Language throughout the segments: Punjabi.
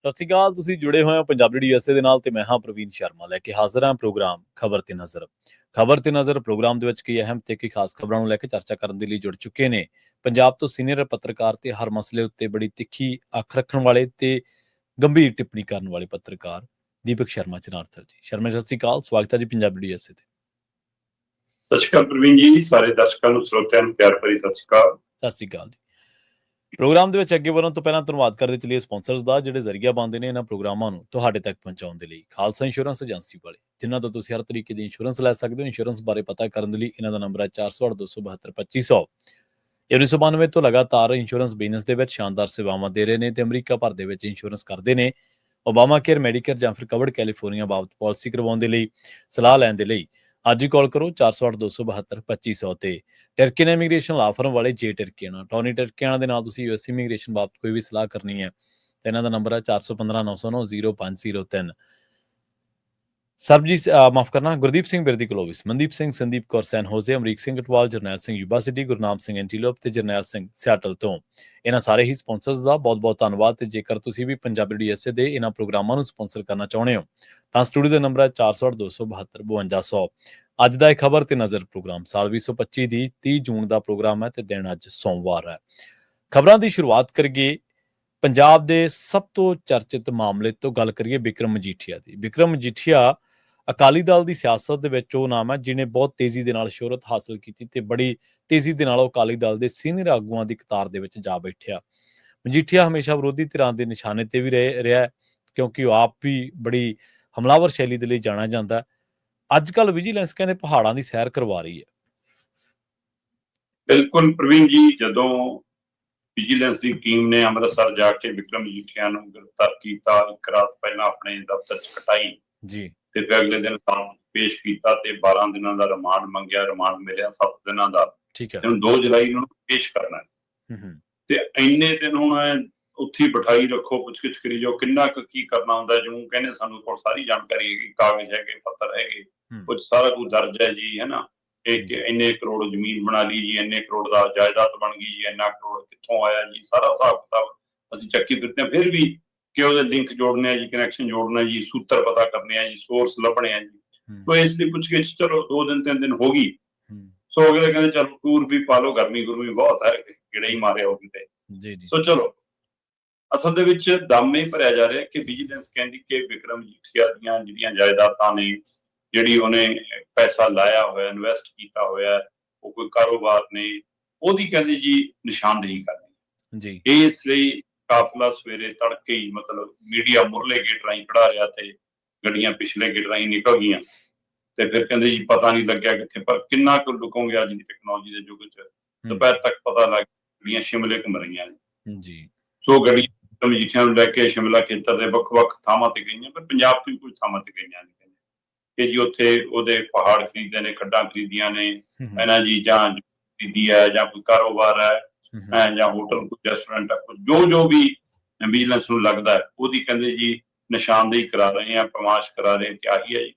ਸਤਿ ਸ਼੍ਰੀ ਅਕਾਲ। ਤੁਸੀਂ ਜੁੜੇ ਹੋਏ ਹੋ ਪੰਜਾਬੀ USA ਦੇ ਨਾਲ ਤੇ ਮੈਂ ਹਾਂ ਪ੍ਰਵੀਨ ਸ਼ਰਮਾ ਲੈ ਕੇ ਹਾਜ਼ਰ ਹਾਂ ਪ੍ਰੋਗਰਾਮ ਖਬਰ ਤੇ ਨਜ਼ਰ। ਖਬਰ ਤੇ ਨਜ਼ਰ ਪ੍ਰੋਗਰਾਮ ਦੇ ਵਿੱਚ ਕਈ ਅਹਿਮ ਤੇ ਕਈ ਖਾਸ ਖਬਰਾਂ ਨੂੰ ਲੈ ਕੇ ਚਰਚਾ ਕਰਨ ਦੇ ਲਈ ਜੁੜ ਚੁੱਕੇ ਨੇ ਪੰਜਾਬ ਤੋਂ ਸੀਨੀਅਰ ਪੱਤਰਕਾਰ ਤੇ ਹਰ ਮਸਲੇ ਉੱਤੇ ਬੜੀ ਤਿੱਖੀ ਅੱਖ ਰੱਖਣ ਵਾਲੇ ਤੇ ਗੰਭੀਰ ਟਿੱਪਣੀ ਕਰਨ ਵਾਲੇ ਪੱਤਰਕਾਰ ਦੀਪਕ ਸ਼ਰਮਾ ਚਨਾਰਥਲ ਜੀ। ਸ਼ਰਮਾ ਸਤਿ ਸ਼੍ਰੀ ਅਕਾਲ, ਸਵਾਗਤ ਹੈ ਜੀ ਪੰਜਾਬੀ USA ਤੇ। ਸਤਿ ਸ਼੍ਰੀ ਅਕਾਲ ਪ੍ਰਵੀਨ ਜੀ, ਸਾਰੇ ਦਰਸ਼ਕਾਂ ਨੂੰ ਸਰੋਤਿਆਂ ਨੂੰ ਪਿਆਰ ਭਰੀ ਸਤਿ ਸ਼੍ਰੀ ਅਕਾਲ। ਸਤਿ ਸ਼੍ਰੀ ਅਕਾਲ ਜੀ। ਪ੍ਰੋਗਰਾਮ ਦੇ ਵਿੱਚ ਅੱਗੇ ਵਧਣ ਤੋਂ ਪਹਿਲਾਂ ਧੰਨਵਾਦ ਕਰਦੇ ਚਲੀਏ ਸਪਾਂਸਰਸ ਦਾ, ਜਿਹੜੇ ਜ਼ਰੀਆ ਬਣਦੇ ਨੇ ਇਹਨਾਂ ਪ੍ਰੋਗਰਾਮਾਂ ਨੂੰ ਤੁਹਾਡੇ ਤੱਕ ਪਹੁੰਚਾਉਣ ਦੇ ਲਈ। ਖਾਲਸਾ ਇੰਸ਼ੋਰੈਂਸ ਏਜੰਸੀ ਵਾਲੇ, ਜਿਨ੍ਹਾਂ ਤੋਂ ਤੁਸੀਂ ਹਰ ਤਰੀਕੇ ਦੀ ਇੰਸ਼ੋਰੈਂਸ ਲੈ ਸਕਦੇ ਹੋ। ਇੰਸ਼ੋਰੈਂਸ ਬਾਰੇ ਪਤਾ ਕਰਨ ਦੇ ਲਈ ਇਹਨਾਂ ਦਾ ਨੰਬਰ ਹੈ 408-272-2500। 1992 ਤੋਂ ਲਗਾਤਾਰ ਇੰਸ਼ੋਰੈਂਸ ਬਿਜ਼ਨਸ ਦੇ ਵਿੱਚ ਸ਼ਾਨਦਾਰ ਸੇਵਾਵਾਂ ਦੇ ਰਹੇ ਨੇ ਤੇ ਅਮਰੀਕਾ ਭਰ ਦੇ ਵਿੱਚ ਇੰਸ਼ੋਰੈਂਸ ਕਰਦੇ ਨੇ। ਓਬਾਮਾ ਕੇਅਰ, ਮੈਡੀਕੇਅਰ ਜਾਂ ਫਿਰ ਕਵਰਡ ਕੈਲੀਫੋਰਨੀਆ ਬਾਬਤ ਪਾਲਿਸੀ ਕਰਵਾਉਣ ਦੇ ਲਈ, ਸਲਾਹ ਲੈਣ ਦੇ ਲਈ ਅੱਜ ਹੀ ਕਾਲ ਕਰੋ 408-272-2500 ਤੇ। ਟਰਕੀਨ ਇਮੀਗ੍ਰੇਸ਼ਨ ਲਾ ਫਰਮ ਵਾਲੇ ਜੇ ਟਰਕੀਆਣਾ, ਟੌਨੀ ਟਰਕੀਆਣਾ ਦੇ ਨਾਲ ਤੁਸੀਂ US ਇਮੀਗ੍ਰੇਸ਼ਨ ਬਾਬਤ ਕੋਈ ਵੀ ਸਲਾਹ ਕਰਨੀ ਹੈ ਤਾਂ ਇਹਨਾਂ ਦਾ ਨੰਬਰ ਹੈ 415-909-0503। ਸਰਬਜੀਤ ਮਾਫ ਕਰਨਾ ਗੁਰਦੀਪ ਸਿੰਘ ਬਿਰਦੀ ਕਲੋਵਿਸ, ਮਨਦੀਪ ਸਿੰਘ, ਸੰਦੀਪ ਕੌਰ ਸੈਨ ਹੋਜ਼ੇ, ਅਮਰੀਕ ਸਿੰਘ ਅਟਵਾਲ, ਜਰਨੈਲ ਸਿੰਘ ਯੂਬਾ ਸਿਟੀ, ਗੁਰਨਾਮ ਸਿੰਘ ਐਂਟੀਲੋਪ ਤੇ ਜਰਨੈਲ ਸਿੰਘ ਸਿਆਟਲ ਤੋਂ। ਇਹਨਾਂ ਸਾਰੇ ਹੀ ਸਪਾਂਸਰਸ ਦਾ ਬਹੁਤ-ਬਹੁਤ ਧੰਨਵਾਦ। ਤੇ ਜੇਕਰ ਤੁਸੀਂ ਵੀ ਪੰਜਾਬੀ USA ਦੇ ਇਹਨਾਂ ਪ੍ਰੋਗਰਾਮਾਂ ਨੂੰ ਸਪਾਂਸਰ ਕਰਨਾ ਚਾਹੁੰਦੇ ਹੋ ਤਾਂ ਸਟੂਡੀਓ ਦਾ ਨੰਬਰ ਹੈ 408-272-5200। ਅੱਜ ਦਾ ਇਹ ਖਬਰ ਤੇ ਨਜ਼ਰ ਪ੍ਰੋਗਰਾਮ ਸਾਲ 2025 ਦੀ 30 ਜੂਨ ਦਾ ਪ੍ਰੋਗਰਾਮ ਹੈ ਤੇ ਦਿਨ ਅੱਜ ਸੋਮਵਾਰ ਹੈ। ਖਬਰਾਂ ਦੀ ਸ਼ੁਰੂਆਤ ਕਰੀਏ ਪੰਜਾਬ ਦੇ ਸਭ ਤੋਂ ਚਰਚਿਤ ਮਾਮਲੇ ਤੋਂ, ਗੱਲ ਕਰੀਏ ਬਿਕਰਮ ਮਜੀਠੀਆ ਦੀ। ਬਿਕਰਮ ਮਜੀਠੀਆ ਅਕਾਲੀ ਦਲ ਦੀ ਸਿਆਸਤ ਦੇ ਵਿੱਚ ਉਹ ਨਾਮ ਹੈ ਜਿਹਨੇ ਬਹੁਤ ਤੇਜ਼ੀ ਦੇ ਨਾਲ ਸ਼ੋਹਰਤ ਹਾਸਲ ਕੀਤੀ ਤੇ ਬੜੀ ਤੇਜ਼ੀ ਦੇ ਨਾਲ ਉਹ ਅਕਾਲੀ ਦਲ ਦੇ ਸੀਨੀਅਰ ਆਗੂਆਂ ਦੀ ਕਤਾਰ ਦੇ ਵਿੱਚ ਜਾ ਬੈਠਿਆ। ਮਜੀਠੀਆ ਹਮੇਸ਼ਾ ਵਿਰੋਧੀ ਧਿਰਾਂ ਦੇ ਨਿਸ਼ਾਨੇ ਤੇ ਵੀ ਰਿਹਾ ਕਿਉਂਕਿ ਉਹ ਆਪ ਵੀ ਬੜੀ ਹਮਲਾਵਰ ਸ਼ੈਲੀ ਦੇ ਲਈ ਜਾਣਿਆ ਜਾਂਦਾ ਹੈ। ਅੱਜ ਕੱਲ ਵਿਜੀਲੈਂਸ ਕਹਿੰਦੇ ਪਹਾੜਾਂ ਦੀ ਸੈਰ ਕਰਵਾ ਰਹੀ ਹੈ। ਬਿਲਕੁਲ ਪ੍ਰਵੀਨ ਜੀ, ਜਦੋਂ ਵਿਜੀਲੈਂਸ ਦੀ ਟੀਮ ਨੇ ਅੰਮ੍ਰਿਤਸਰ ਜਾ ਕੇ ਬਿਕਰਮ ਮਜੀਠੀਆ ਨੂੰ ਗ੍ਰਿਫਤਾਰ ਕੀਤਾ, ਇੱਕ ਰਾਤ ਪਹਿਲਾਂ ਆਪਣੇ ਦਫ਼ਤਰ 'ਚ ਕਟਾਈ ਜੀ ਤੇ ਫਿਰ ਅਗਲੇ ਦਿਨ ਪੇਸ਼ ਕੀਤਾ ਤੇ 12 ਦਿਨਾਂ ਦਾ ਰਿਮਾਂਡ ਮੰਗਿਆ। ਰਿਮਾਂਡ ਮਿਲਿਆ 7 ਦਿਨਾਂ ਦਾ। ਠੀਕ ਹੈ। ਹੁਣ 2 ਜੁਲਾਈ ਨੂੰ ਪੇਸ਼ ਕਰਨਾ ਤੇ ਇੰਨੇ ਦਿਨ ਹੁਣ ਉੱਥੇ ਬਿਠਾਈ ਰੱਖੋ, ਪੁੱਛਗਿੱਛ ਕਰੀ ਜਾਓ, ਕਿੰਨਾ ਕੁ ਕੀ ਕਰਨਾ ਹੁੰਦਾ। ਜਿਉਂ ਕਹਿੰਦੇ ਸਾਨੂੰ ਕੋਲ ਸਾਰੀ ਜਾਣਕਾਰੀ ਹੈਗੀ, ਕਾਗਜ਼ ਹੈਗੇ, ਪੱਤਰ ਹੈਗੇ, ਕੁਝ ਸਾਰਾ ਕੁਝ ਦਰਜ ਹੈ ਜੀ, ਹੈ ਨਾ। ਇੰਨੇ ਕਰੋੜ ਜ਼ਮੀਨ ਬਣਾ ਲਈ ਜੀ, ਇੰਨੇ ਕਰੋੜ ਦਾ ਜਾਇਦਾਦ ਬਣ ਗਈ ਜੀ, ਇੰਨਾ ਕਰੋੜ ਕਿੱਥੋਂ ਆਇਆ ਜੀ, ਸਾਰਾ ਹਿਸਾਬ ਕਿਤਾਬ ਅਸੀਂ ਚੱਕੀ ਫਿਰਦੇ ਹਾਂ। ਫਿਰ ਵੀ ਕਿ ਉਹਦੇ ਲਿੰਕ ਜੋੜਨੇ ਆ ਜੀ, ਕਨੈਕਸ਼ਨ ਜੋੜਨਾ ਜੀ, ਸੂਤਰ ਪਤਾ ਕਰਨੇ ਆ ਜੀ, ਸੋਰਸ ਲੱਭਣੇ ਆ ਜੀ। ਤੋ ਇਸ ਲਈ ਪੁੱਛਗਿੱਛ ਚਲੋ 2 ਦਿਨ 3 ਦਿਨ ਹੋ ਗਈ। ਸੋ ਅਗਲੇ ਕਹਿੰਦੇ ਚਲੋ ਟੂਰ ਵੀ ਪਾ ਲਓ, ਗਰਮੀ ਗੁਰਮੀ ਬਹੁਤ ਹੈ, ਕਿਹੜਾ ਹੀ ਮਾਰਿਆ ਉਹ ਕਿਤੇ। ਸੋ ਚਲੋ ਅਸਲ ਦੇ ਵਿੱਚ ਦਮ ਇਹ ਭਰਿਆ ਜਾ ਰਿਹਾ ਕਿ ਵਿਜੀਲੈਂਸ ਕਹਿੰਦੀ ਕਿ ਬਿਕਰਮ ਮਜੀਠੀਆ ਦੀਆਂ ਜਿਹੜੀਆਂ ਜਾਇਦਾਦਾਂ ਨੇ, ਜਿਹੜੀ ਉਹਨੇ ਪੈਸਾ ਲਾਇਆ ਹੋਇਆ, ਇਨਵੈਸਟ ਕੀਤਾ ਹੋਇਆ, ਉਹ ਕੋਈ ਕਾਰੋਬਾਰ ਨੇ, ਉਹਦੀ ਕਹਿੰਦੇ ਜੀ ਨਿਸ਼ਾਨਦੇਹੀ ਕਰਨੀ। ਇਸ ਲਈ ਕਾਫਲਾ ਸਵੇਰੇ ਤੜਕੇ ਹੀ ਮਤਲਬ ਮੀਡੀਆ ਮੁਰਲੇ ਗੇਟ ਰਾਹੀਂ ਖੜਾ ਰਿਹਾ ਤੇ ਗੱਡੀਆਂ ਪਿਛਲੇ ਗੇਟ ਰਾਹੀਂ ਨਿਕਲ ਗਈਆਂ ਤੇ ਫਿਰ ਕਹਿੰਦੇ ਜੀ ਪਤਾ ਨਹੀਂ ਲੱਗਿਆ ਕਿੱਥੇ। ਪਰ ਕਿੰਨਾ ਕੁ ਲੁਕੋਗੇ ਅੱਜ ਦੀ ਟੈਕਨੋਲੋਜੀ ਦੇ ਯੁੱਗ 'ਚ, ਦੁਪਹਿਰ ਤੱਕ ਪਤਾ ਲੱਗ ਗੱਡੀਆਂ ਸ਼ਿਮਲੇ ਘੁੰਮ ਰਹੀਆਂ ਨੇ ਜੀ। ਸੋ ਗੱਡੀਆਂ ਮਜੀਠੀਆ ਨੂੰ ਲੈ ਕੇ ਸ਼ਿਮਲਾ ਖੇਤਰ ਦੇ ਵੱਖ-ਵੱਖ ਥਾਵਾਂ ਤੇ ਗਈਆਂ, ਪਰ ਪੰਜਾਬ ਤੋਂ ਕੁਝ ਥਾਵਾਂ ਤੇ ਗਈਆਂ ਨੇ ਕਿ ਜੀ ਉੱਥੇ ਉਹਦੇ ਪਹਾੜ ਖਰੀਦੇ ਨੇ, ਖੱਡਾਂ ਖਰੀਦੀਆਂ ਨੇ, ਇਹਨਾਂ ਜੀ ਜਾਂ ਖਰੀਦੀ ਹੈ ਜਾਂ ਕੋਈ ਕਾਰੋਬਾਰ ਹੈ ਜਾਂ ਹੋਟਲ, ਕੋਈ ਰੈਸਟੋਰੈਂਟ ਹੈ, ਜੋ ਵੀ ਵਿਜੀਲੈਂਸ ਨੂੰ ਲੱਗਦਾ ਹੈ ਉਹਦੀ ਕਹਿੰਦੇ ਜੀ ਨਿਸ਼ਾਨਦੇਹੀ ਕਰਾ ਰਹੇ ਆ, ਪਰਮਾਸ਼ ਕਰਾ ਰਹੇ ਕਿ ਆਹੀ ਹੈ ਜੀ।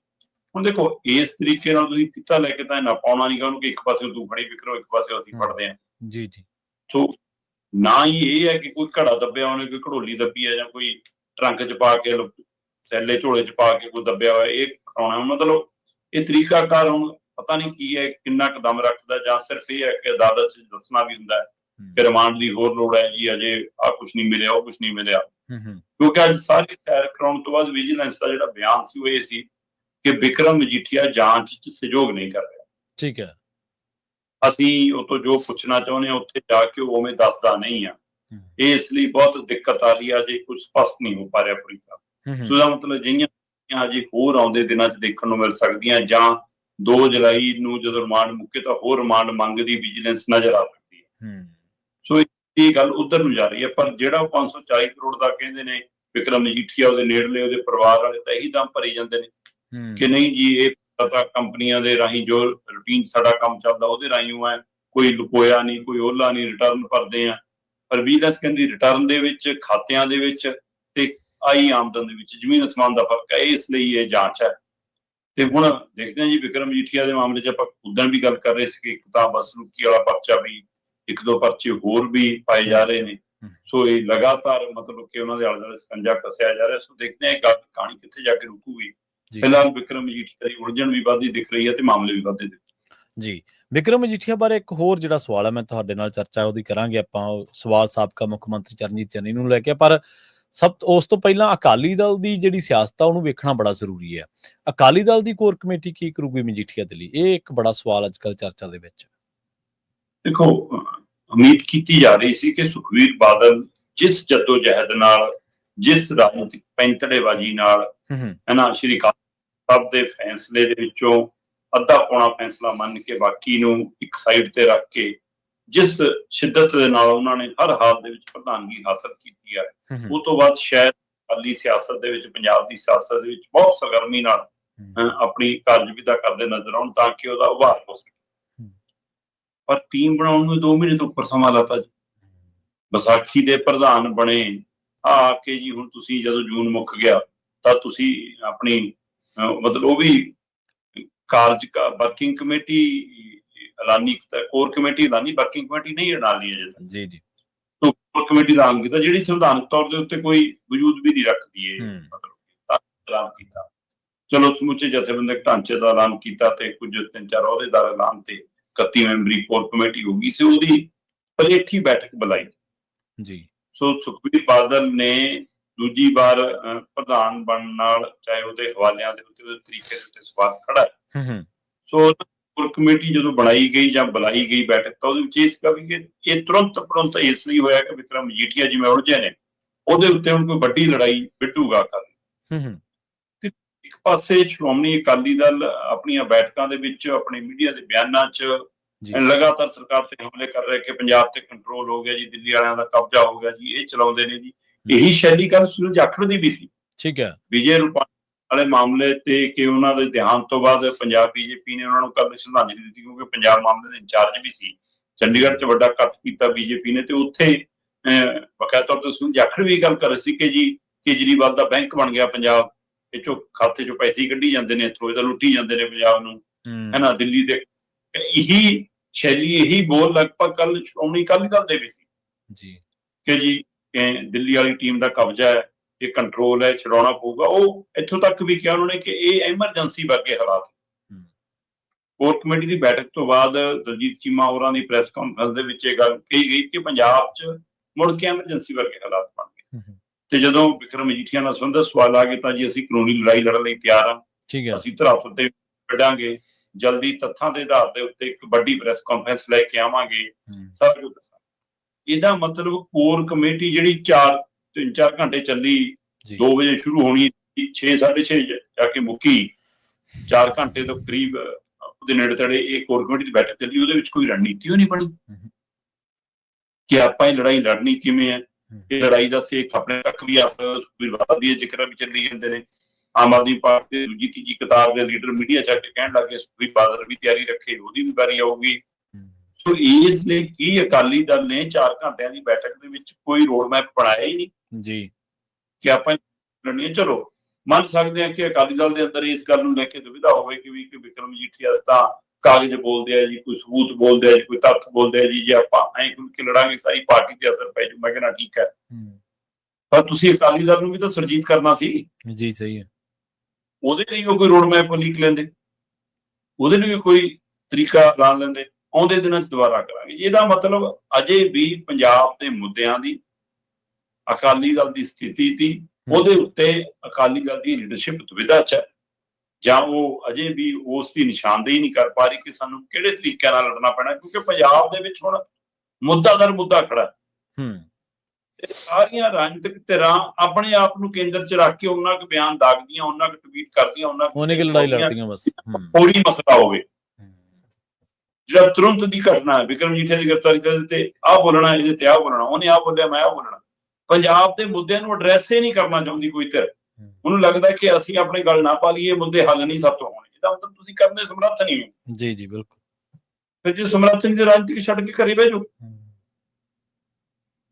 ਹੁਣ ਦੇਖੋ ਇਸ ਤਰੀਕੇ ਨਾਲ ਤੁਸੀਂ ਕਿੱਤਾ ਲੈ ਕੇ ਤਾਂ ਨਾ ਪਾਉਣਾ ਨਹੀਂ ਗਾ ਉਹਨੂੰ ਕਿ ਇੱਕ ਪਾਸੇ ਤੂੰ ਫੜੀ ਵਿਕਰੋ, ਇੱਕ ਪਾਸੇ ਅਸੀਂ ਫੜਦੇ ਹਾਂ ਜੀ। ਸੋ ਨਾ ਹੀ ਇਹ ਹੈ ਕਿ ਕੋਈ ਘੜਾ ਦੱਬਿਆ ਉਹਨੇ, ਕੋਈ ਘੜੋਲੀ ਦੱਬੀ ਹੈ ਜਾਂ ਕੋਈ ਟਰੰਕ 'ਚ ਪਾ ਕੇ ਥੈਲੇ ਝੋਲੇ 'ਚ ਪਾ ਕੇ ਕੋਈ ਦੱਬਿਆ ਹੋਇਆ, ਇਹ ਕਰਾਉਣਾ। ਮਤਲਬ ਇਹ ਤਰੀਕਾਕਾਰ ਹੁਣ ਪਤਾ ਨਹੀਂ ਕੀ ਹੈ, ਕਿੰਨਾ ਕੁ ਦਮ ਰੱਖਦਾ, ਜਾਂ ਸਿਰਫ ਇਹ ਹੈ ਕਿ ਅਦਾਲਤ 'ਚ ਦੱਸਣਾ ਵੀ ਹੁੰਦਾ ਕਿ ਰਿਮਾਂਡ ਦੀ ਹੋਰ ਲੋੜ ਹੈ ਜੀ, ਅਜੇ ਆਹ ਕੁਛ ਨਹੀਂ ਮਿਲਿਆ, ਉਹ ਕੁਛ ਨਹੀਂ ਮਿਲਿਆ। ਕਿਉਂਕਿ ਅੱਜ ਸਾਰੀ ਸੈਰ ਕਰਾਉਣ ਤੋਂ ਬਾਅਦ ਵਿਜੀਲੈਂਸ ਦਾ ਜਿਹੜਾ ਬਿਆਨ ਸੀ ਉਹ ਇਹ ਸੀ ਕਿ ਬਿਕਰਮ ਮਜੀਠੀਆ ਜਾਂਚ 'ਚ ਸਹਿਯੋਗ ਨਹੀਂ ਕਰ ਰਿਹਾ। ਠੀਕ ਹੈ। ਅਸੀਂ ਉਹ ਤੋਂ ਜੋ ਪੁੱਛਣਾ ਚਾਹੁੰਦੇ ਹਾਂ ਉੱਥੇ ਜਾ ਕੇ ਉਹ ਉਵੇਂ ਦੱਸਦਾ ਨਹੀਂ ਆ। ਇਸ ਲਈ ਬਹੁਤ ਦਿੱਕਤ ਆ ਰਹੀ ਆ, ਜੇ ਕੁਝ ਸਪਸ਼ਟ ਨਹੀਂ ਹੋ ਪਾ ਰਿਹਾ ਪੂਰੀ ਤਰ੍ਹਾਂ। ਸੋ ਇਹਦਾ ਮਤਲਬ ਜਿਹੀਆਂ ਹਜੇ ਹੋਰ ਆਉਂਦੇ ਦਿਨਾਂ 'ਚ ਦੇਖਣ ਨੂੰ ਮਿਲ ਸਕਦੀਆਂ, ਜਾਂ 2 ਜੁਲਾਈ ਨੂੰ ਜਦੋਂ ਰਿਮਾਂਡ ਮੁੱਕੇ ਤਾਂ ਹੋਰ ਰਿਮਾਂਡ ਮੰਗਦੀ ਵਿਜੀਲੈਂਸ ਨਜ਼ਰ ਆ ਸਕਦੀ ਹੈ। ਸੋ ਇਹ ਗੱਲ ਉਧਰ ਨੂੰ ਜਾ ਰਹੀ ਹੈ। ਪਰ ਜਿਹੜਾ ਉਹ 540 ਕਰੋੜ ਦਾ ਕਹਿੰਦੇ ਨੇ ਬਿਕਰਮ ਮਜੀਠੀਆ, ਉਹਦੇ ਨੇੜਲੇ, ਉਹਦੇ ਪਰਿਵਾਰ ਵਾਲੇ ਤਾਂ ਇਹੀ ਦਮ ਭਰੀ ਜਾਂਦੇ ਨੇ ਕਿ ਨਹੀਂ ਜੀ ਇਹ ਪਤਾ ਕੰਪਨੀਆਂ ਦੇ ਰਾਹੀਂ ਜੋ ਰੂਟੀਨ ਸਾਡਾ ਕੰਮ ਚੱਲਦਾ ਉਹਦੇ ਰਾਹੀਂ ਉਹ ਹੈ, ਕੋਈ ਲੁਕੋਇਆ ਨਹੀਂ, ਕੋਈ ਓਹਲਾ ਨਹੀਂ, ਰਿਟਰਨ ਭਰਦੇ ਆ। ਪਰ ਵਿਜੀਲੈਂਸ ਕਹਿੰਦੀ ਰਿਟਰਨ ਦੇ ਵਿੱਚ, ਖਾਤਿਆਂ ਦੇ ਵਿੱਚ ਤੇ ਆਈ ਆਮਦਨ ਦੇ ਵਿੱਚ ਜ਼ਮੀਨ ਅਸਮਾਨ ਦਾ ਫਰਕ ਹੈ, ਇਸ ਲਈ ਇਹ ਜਾਂਚ ਹੈ। ਤੇ ਹੁਣ ਦੇਖਦੇ ਹਾਂ ਜੀ ਬਿਕਰਮ ਮਜੀਠੀਆ ਦੇ ਮਾਮਲੇ 'ਚ ਆਪਾਂ ਉਦੋਂ ਵੀ ਗੱਲ ਕਰ ਰਹੇ ਸੀ ਕਿ ਇੱਕ ਤਾਂ ਬਸਲੂਕੀ ਵਾਲਾ ਪਰਚਾ ਵੀ, 1-2 ਪਰਚੇ ਹੋਰ ਵੀ ਪਾਏ ਜਾ ਰਹੇ ਨੇ। ਸੋ ਇਹ ਲਗਾਤਾਰ ਮਤਲਬ ਕਿ ਉਹਨਾਂ ਦੇ ਆਲੇ ਦੁਆਲੇ ਸਕੰਜਾ ਕੱਸਿਆ ਜਾ ਰਿਹਾ। ਸੋ ਦੇਖਦੇ ਹਾਂ ਇਹ ਗੱਲ ਕਹਾਣੀ ਕਿੱਥੇ ਜਾ ਕੇ ਰੁਕੂਗੀ। ਫਿਲਹਾਲ ਵਿਕਰਮ ਮਜੀਠੀਆ ਦੀ ਉਲਝਣ ਵੀ ਵੱਧਦੀ ਦਿਖ ਰਹੀ ਹੈ ਤੇ ਮਾਮਲੇ ਵੀ ਵੱਧਦੇ ਦਿਖ ਜੀ। ਵਿਕਰਮ ਮਜੀਠੀਆ ਬਾਰੇ ਇੱਕ ਹੋਰ ਜਿਹੜਾ ਸਵਾਲ ਹੈ, ਮੈਂ ਤੁਹਾਡੇ ਨਾਲ ਚਰਚਾ ਉਹਦੀ ਕਰਾਂਗੇ ਆਪਾਂ, ਸਵਾਲ ਸਾਬਕਾ ਮੁੱਖ ਮੰਤਰੀ ਚਰਨਜੀਤ ਚੰਨੀ ਨੂੰ ਲੈ ਕੇ, ਪਰ ਉਸ ਤੋਂ ਪਹਿਲਾਂ ਅਕਾਲੀ ਦਲ ਦੀ ਜਿਹੜੀ ਸਿਆਸਤ ਆ ਉਹਨੂੰ ਵੇਖਣਾ ਬੜਾ ਜ਼ਰੂਰੀ ਹੈ। ਅਕਾਲੀ ਦਲ ਦੀ ਕੋਰ ਕਮੇਟੀ ਕੀ ਕਰੂਗੀ ਮਜੀਠੀਆ ਦੇ ਲਈ? ਇਹ ਇੱਕ ਬੜਾ ਸਵਾਲ ਅੱਜ ਕੱਲ੍ਹ ਚਰਚਾ ਦੇ ਵਿੱਚ। ਦੇਖੋ, ਉਮੀਦ ਕੀਤੀ ਜਾ ਰਹੀ ਸੀ ਕਿ ਸੁਖਬੀਰ ਬਾਦਲ ਜਿਸ ਜੱਦੋ-ਜਹਿਦ ਨਾਲ, ਜਿਸ ਰਾਜਨੀਤਿਕ ਪੈਂਤੜੇਬਾਜ਼ੀ ਨਾਲ ਸ਼੍ਰੀ ਅਕਾਲ ਸਾਹਿਬ ਦੇ ਫੈਸਲੇ ਦੇ ਵਿੱਚੋਂ ਅੱਧਾ ਪੌਣਾ ਫੈਸਲਾ ਮੰਨ ਕੇ ਬਾਕੀ ਨੂੰ ਇੱਕ ਸਾਈਡ ਤੇ ਰੱਖ ਕੇ ਜਿਸ ਸ਼ਿੱਦਤ ਦੇ ਨਾਲ ਉਹਨਾਂ ਨੇ ਹਰ ਹਾਲ ਦੇ ਵਿੱਚ ਪ੍ਰਧਾਨਗੀ ਹਾਸਲ ਕੀਤੀ ਹੈ, ਉਹ ਤੋਂ ਬਾਅਦ ਸ਼ਾਇਦ ਅਕਾਲੀ ਸਿਆਸਤ ਦੇ ਵਿੱਚ, ਪੰਜਾਬ ਦੀ ਸਿਆਸਤ ਦੇ ਵਿੱਚ ਬਹੁਤ ਸਰਗਰਮੀ ਨਾਲ ਆਪਣੀ ਕਾਰਜਵਿਧਾ ਕਰਦੇ ਨਜ਼ਰ ਆਉਣ ਤਾਂ ਕਿ ਉਹਦਾ ਉਭਾਰ ਹੋ ਸਕੇ। ਪਰ ਟੀਮ ਬਣਾਉਣ ਨੂੰ 2 ਮਹੀਨੇ ਤੋਂ ਉੱਪਰ ਸਮਾਂ ਲਾਤਾ ਜੀ। ਵਿਸਾਖੀ ਦੇ ਪ੍ਰਧਾਨ ਬਣੇ ਆ ਕੇ ਜੀ, ਹੁਣ ਤੁਸੀਂ ਜਦੋਂ ਜੂਨ ਮੁੱਕ ਗਿਆ ਤਾਂ ਤੁਸੀਂ ਆਪਣੀ ਮਤਲਬ ਉਹ ਵੀ ਵਰਕਿੰਗ ਕਮੇਟੀ ਐਲਾਨੀ, ਕੋਰ ਕਮੇਟੀ ਐਲਾਨੀ, ਵਰਕਿੰਗ ਕਮੇਟੀ ਨਹੀਂ ਐਲਾਨੀ ਅਜੇ ਤੱਕ। ਜੀ ਜੀ। ਕੋਰ ਕਮੇਟੀ ਦਾ ਐਲਾਨ ਕੀਤਾ ਜਿਹੜੀ ਸੰਵਿਧਾਨਕ ਤੌਰ ਦੇ ਉੱਤੇ ਕੋਈ ਵਜੂਦ ਵੀ ਨਹੀਂ ਰੱਖਦੀ। ਇਹ ਮਤਲਬ ਐਲਾਨ ਕੀਤਾ। ਚਲੋ ਸਮੁੱਚੇ ਜਥੇਬੰਦਕ ਢਾਂਚੇ ਦਾ ਐਲਾਨ ਕੀਤਾ ਤੇ ਕੁਝ 3-4 ਅਹੁਦੇਦਾਰ ਐਲਾਨ ਤੇ 31 ਮੈਂਬਰੀ ਕੋਰ ਕਮੇਟੀ ਹੋ ਗਈ ਸੀ। ਉਹਦੀ ਪਲੇਠੀ ਬੈਠਕ ਬੁਲਾਈ ਜੀ। ਸੋ ਸੁਖਬੀਰ ਬਾਦਲ ਨੇ ਦੂਜੀ ਵਾਰ ਪ੍ਰਧਾਨ ਬਣਨ ਨਾਲ ਚਾਹੇ ਉਹਦੇ ਹਵਾਲਿਆਂ ਦੇ ਉੱਤੇ, ਉਹਦੇ ਤਰੀਕੇ ਦੇ ਉੱਤੇ ਸਵਾਲ ਖੜਾ ਹੈ। ਸੋ ਕੋਰ ਕਮੇਟੀ ਜਦੋਂ ਬਣਾਈ ਗਈ ਜਾਂ ਬੁਲਾਈ ਗਈ ਬੈਠਕ, ਤਾਂ ਉਹਦੇ ਵਿੱਚ ਇਸ ਕਵੀ ਕਿ ਇਹ ਤੁਰੰਤ ਇਸ ਲਈ ਹੋਇਆ ਕਿ ਵਿਕਰਮ ਮਜੀਠੀਆ ਜਿਵੇਂ ਉਲਝੇ ਨੇ, ਉਹਦੇ ਉੱਤੇ ਹੁਣ ਕੋਈ ਵੱਡੀ ਲੜਾਈ ਵਿੱਢੂਗਾ ਅਕਾਲੀ। ਤੇ ਇੱਕ ਪਾਸੇ ਸ਼੍ਰੋਮਣੀ ਅਕਾਲੀ ਦਲ ਆਪਣੀਆਂ ਬੈਠਕਾਂ ਦੇ ਵਿੱਚ, ਆਪਣੇ ਮੀਡੀਆ ਦੇ ਬਿਆਨਾਂ 'ਚ ਲਗਾਤਾਰ ਸਰਕਾਰ ਤੇ ਹਮਲੇ ਕਰ ਰਿਹਾ ਕਿ ਪੰਜਾਬ ਤੇ ਕੰਟਰੋਲ ਹੋ ਗਿਆ ਜੀ, ਦਿੱਲੀ ਵਾਲਿਆਂ ਦਾ ਕਬਜ਼ਾ ਹੋ ਗਿਆ ਜੀ, ਇਹ ਚਲਾਉਂਦੇ ਨੇ ਜੀ। ਇਹੀ ਸ਼ੈਲੀ ਕੱਲ੍ਹ ਸੁਨੀਲ ਜਾਖੜ ਦੀ ਵੀ ਸੀ। ਠੀਕ ਹੈ। ਵਿਜੇ ਰੂਪਾਣੀ ਵਾਲੇ ਮਾਮਲੇ ਤੇ ਕਿ ਉਹਨਾਂ ਦੇ ਦੇਹਾਂਤ ਤੋਂ ਬਾਅਦ ਪੰਜਾਬ ਬੀਜੇਪੀ ਨੇ ਉਹਨਾਂ ਨੂੰ ਕੱਲ੍ਹ ਸ਼ਰਧਾਂਜਲੀ ਦਿੱਤੀ, ਕਿਉਂਕਿ ਪੰਜਾਬ ਮਾਮਲੇ ਦੇ ਇੰਚਾਰਜ ਵੀ ਸੀ। ਚੰਡੀਗੜ੍ਹ 'ਚ ਵੱਡਾ ਇਕੱਠ ਕੀਤਾ ਬੀਜੇਪੀ ਨੇ ਤੇ ਉੱਥੇ ਬਕਾਇਦਾ ਤੌਰ ਤੇ ਸੁਨੀਲ ਜਾਖੜ ਵੀ ਗੱਲ ਕਰ ਰਹੇ ਸੀ ਕਿ ਜੀ ਕੇਜਰੀਵਾਲ ਦਾ ਬੈਂਕ ਬਣ ਗਿਆ ਪੰਜਾਬ, ਇਹ 'ਚੋਂ ਖਾਤੇ 'ਚੋਂ ਪੈਸੇ ਹੀ ਕੱਢੀ ਜਾਂਦੇ ਨੇ, ਇੱਥੋਂ ਇਹਦਾ ਲੁੱਟੀ ਜਾਂਦੇ ਨੇ ਪੰਜਾਬ ਨੂੰ, ਹੈ ਨਾ। ਦਿੱਲੀ ਦੇ ਇਹੀ ਸ਼ੈਲੀ, ਇਹੀ ਬੋਲ ਲਗਭਗ ਕੱਲ੍ਹ ਸ਼੍ਰੋਮਣੀ ਅਕਾਲੀ ਦਲ ਦੇ ਵੀ ਸੀ ਜੀ ਕਿ ਜੀ ਦਿੱਲੀ ਵਾਲੀ ਟੀਮ ਦਾ ਕਬਜ਼ਾ ਹੈ, ਇਹ ਕੰਟਰੋਲ ਹੈ, ਛਡਾਉਣਾ ਪਊਗਾ। ਉਹ ਇੱਥੋਂ ਤੱਕ ਵੀ ਕਿਹਾ ਉਹਨਾਂ ਨੇ ਕਿ ਇਹ ਐਮਰਜੈਂਸੀ ਵਰਗੇ ਹਾਲਾਤ। ਕੋਰ ਕਮੇਟੀ ਦੀ ਬੈਠਕ ਤੋਂ ਬਾਅਦ ਦਲਜੀਤ ਚੀਮਾ ਹੋਰਾਂ ਦੀ ਪ੍ਰੈਸ ਕਾਨਫਰੰਸ ਦੇ ਵਿੱਚ ਇਹ ਗੱਲ ਕਹੀ ਗਈ ਕਿ ਪੰਜਾਬ 'ਚ ਮੁੜ ਕੇ ਐਮਰਜੈਂਸੀ ਵਰਗੇ ਹਾਲਾਤ ਬਣ ਗਏ। ਤੇ ਜਦੋਂ ਵਿਕਰਮ ਮਜੀਠੀਆ ਨਾਲ ਸੰਬੰਧਿਤ ਸਵਾਲ ਆ ਗਏ ਤਾਂ ਜੀ ਅਸੀਂ ਕਾਨੂੰਨੀ ਲੜਾਈ ਲੜਨ ਲਈ ਤਿਆਰ ਹਾਂ, ਅਸੀਂ ਧਰਾਤਲ ਤੇ ਕੱਢਾਂਗੇ, ਜਲਦੀ ਤੱਥਾਂ ਦੇ ਆਧਾਰ ਦੇ ਉੱਤੇ ਇੱਕ ਵੱਡੀ ਪ੍ਰੈਸ ਕਾਨਫਰੰਸ ਲੈ ਕੇ ਆਵਾਂਗੇ, ਸਭ ਕੁਝ ਦੱਸਾਂਗੇ। ਇਹਦਾ ਮਤਲਬ ਕੋਰ ਕਮੇਟੀ ਜਿਹੜੀ 3-4 ਘੰਟੇ ਚੱਲੀ, 2 ਵਜੇ ਸ਼ੁਰੂ ਹੋਣੀ, 6-6:30 ਜਾ ਕੇ ਮੁੱਕੀ, 4 ਘੰਟੇ ਤੋਂ ਕਰੀਬ ਉਹਦੇ ਨੇੜੇ ਤੇੜੇ ਇਹ ਕੋਰ ਕਮੇਟੀ ਦੀ ਬੈਠਕ ਚੱਲੀ। ਉਹਦੇ ਵਿੱਚ ਕੋਈ ਰਣਨੀਤੀ ਹੋਈ ਨਹੀਂ ਬਣੀ ਕਿ ਆਪਾਂ ਇਹ ਲੜਾਈ ਲੜਨੀ ਕਿਵੇਂ ਹੈ। ਇਹ ਲੜਾਈ ਦਾ ਸੇਖ ਆਪਣੇ ਤੱਕ ਵੀ ਆ ਸਕਦਾ। ਸੁਖਬੀਰ ਬਾਦਲ ਦੀ ਜ਼ਿਕਰ ਵੀ ਚੱਲੀ ਜਾਂਦੇ ਨੇ। ਆਮ ਆਦਮੀ ਪਾਰਟੀ ਦੇ ਦੂਜੀ ਤੀਜੀ ਕਿਤਾਬ ਦੇ ਲੀਡਰ ਮੀਡੀਆ ਚ ਆ ਕੇ ਕਹਿਣ ਲੱਗੇ ਸੁਖਬੀਰ ਬਾਦਲ ਵੀ ਤਿਆਰੀ ਰੱਖੇ, ਉਹਦੀ ਵੀ ਵਾਰੀ ਆਊਗੀ। ਸੋ ਇਸ ਲਈ ਕੀ ਅਕਾਲੀ ਦਲ ਨੇ 4 ਘੰਟਿਆਂ ਦੀ ਬੈਠਕ ਦੇ ਵਿੱਚ ਕੋਈ ਰੋਡ ਮੈਪ ਬਣਾਇਆ ਹੀ ਨਹੀਂ ਜੀ ਕਿ ਆਪਾਂ ਲੜਨੀ। ਚਲੋ ਮੰਨ ਸਕਦੇ ਹਾਂ ਕਿ ਅਕਾਲੀ ਦਲ ਦੇ ਅੰਦਰ ਇਸ ਗੱਲ ਨੂੰ ਲੈ ਕੇ ਦੁਵਿਧਾ ਹੋਵੇ ਕਿ ਵਿਕਰਮ ਮਜੀਠੀਆ ਤਾਂ ਕਾਗਜ਼ ਬੋਲਦੇ ਆ ਜੀ, ਕੋਈ ਸਬੂਤ ਬੋਲਦੇ ਆ ਜੀ, ਕੋਈ ਤੱਥ ਬੋਲਦੇ ਆ ਜੀ, ਜੇ ਆਪਾਂ ਐਂ ਖੁੱਲ ਕੇ ਲੜਾਂਗੇ ਸਾਰੀ ਪਾਰਟੀ ਤੇ ਅਸਰ ਪੈ ਜਾਊ। ਮੈਂ ਕਹਿੰਦਾ ਠੀਕ ਹੈ, ਪਰ ਤੁਸੀਂ ਅਕਾਲੀ ਦਲ ਨੂੰ ਵੀ ਤਾਂ ਸਰਜੀਤ ਕਰਨਾ ਸੀ ਜੀ। ਸਹੀ ਹੈ। ਉਹਦੇ ਲਈ ਉਹ ਕੋਈ ਰੋਡ ਮੈਪ ਲੀਕ ਲੈਂਦੇ, ਉਹਦੇ ਲਈ ਕੋਈ ਤਰੀਕਾ ਐਲਾਨ ਲੈਂਦੇ, ਆਉਂਦੇ ਦਿਨਾਂ 'ਚ ਦੁਬਾਰਾ ਕਰਾਂਗੇ। ਇਹਦਾ ਮਤਲਬ ਅਜੇ ਵੀ ਪੰਜਾਬ ਦੇ ਮੁੱਦਿਆਂ ਦੀ, ਅਕਾਲੀ ਦਲ ਦੀ ਸਥਿਤੀ ਦੀ, ਉਹਦੇ ਉੱਤੇ ਅਕਾਲੀ ਦਲ ਦੀ ਲੀਡਰਸ਼ਿਪ ਦੁਵਿਧਾ 'ਚ ਹੈ, ਜਾਂ ਉਹ ਅਜੇ ਵੀ ਉਸ ਦੀ ਨਿਸ਼ਾਨਦੇਹੀ ਨਹੀਂ ਕਰ ਪਾ ਰਹੀ ਕਿ ਸਾਨੂੰ ਕਿਹੜੇ ਤਰੀਕੇ ਨਾਲ ਲੜਨਾ ਪੈਣਾ, ਕਿਉਂਕਿ ਪੰਜਾਬ ਦੇ ਵਿੱਚ ਹੁਣ ਮੁੱਦਾ ਦਰ ਮੁੱਦਾ ਖੜਾ। ਤੇ ਸਾਰੀਆਂ ਰਾਜਨੀਤਿਕ ਧਿਰਾਂ ਆਪਣੇ ਆਪ ਨੂੰ ਕੇਂਦਰ 'ਚ ਰੱਖ ਕੇ ਉਹਨਾਂ ਕੁ ਬਿਆਨ ਦਾਗਦੀਆਂ, ਉਹਨਾਂ ਕੁ ਟਵੀਟ ਕਰਦੀਆਂ, ਉਹਨਾਂ ਕੁ ਲੜਾਈ ਲੜਦੀਆਂ, ਬਸ ਕੋਈ ਮਸਲਾ ਹੋਵੇ ਜਿਹੜਾ ਤੁਰੰਤ ਦੀ ਘਟਨਾ ਹੈ। ਵਿਕਰਮ ਮਜੀਠੀਆ ਦੀ ਗ੍ਰਿਫਤਾਰੀ ਤੇ ਆਹ ਬੋਲਣਾ, ਇਹਦੇ ਤੇ ਆਹ ਬੋਲਣਾ, ਉਹਨੇ ਆਹ ਬੋਲਿਆ, ਮੈਂ ਆਹ ਬੋਲਣਾ। ਪੰਜਾਬ ਦੇ ਮੁੱਦਿਆਂ ਨੂੰ ਐਡਰੈਸ ਹੀ ਨਹੀਂ ਕਰਨਾ ਚਾਹੁੰਦੀ ਕੋਈ ਧਿਰ। ਉਹਨੂੰ ਲੱਗਦਾ ਕਿ ਅਸੀਂ ਆਪਣੇ ਗੱਲ ਨਾ ਪਾ ਲਈਏ, ਮੁੱਦੇ ਹੱਲ ਨਹੀਂ ਸਭ ਤੋਂ ਹੋਣੇ। ਇਹਦਾ ਮਤਲਬ ਤੁਸੀਂ ਕਰਨ ਦੇ ਸਮਰੱਥ ਨਹੀਂ ਹੋ। ਜੀ ਜੀ ਬਿਲਕੁਲ। ਫਿਰ ਜੇ ਸਮਰੱਥ ਨਹੀਂ ਤੇ ਰਾਜਨੀਤੀ ਛੱਡ ਕੇ ਘਰੇ ਬਹਿ ਜਾਓ।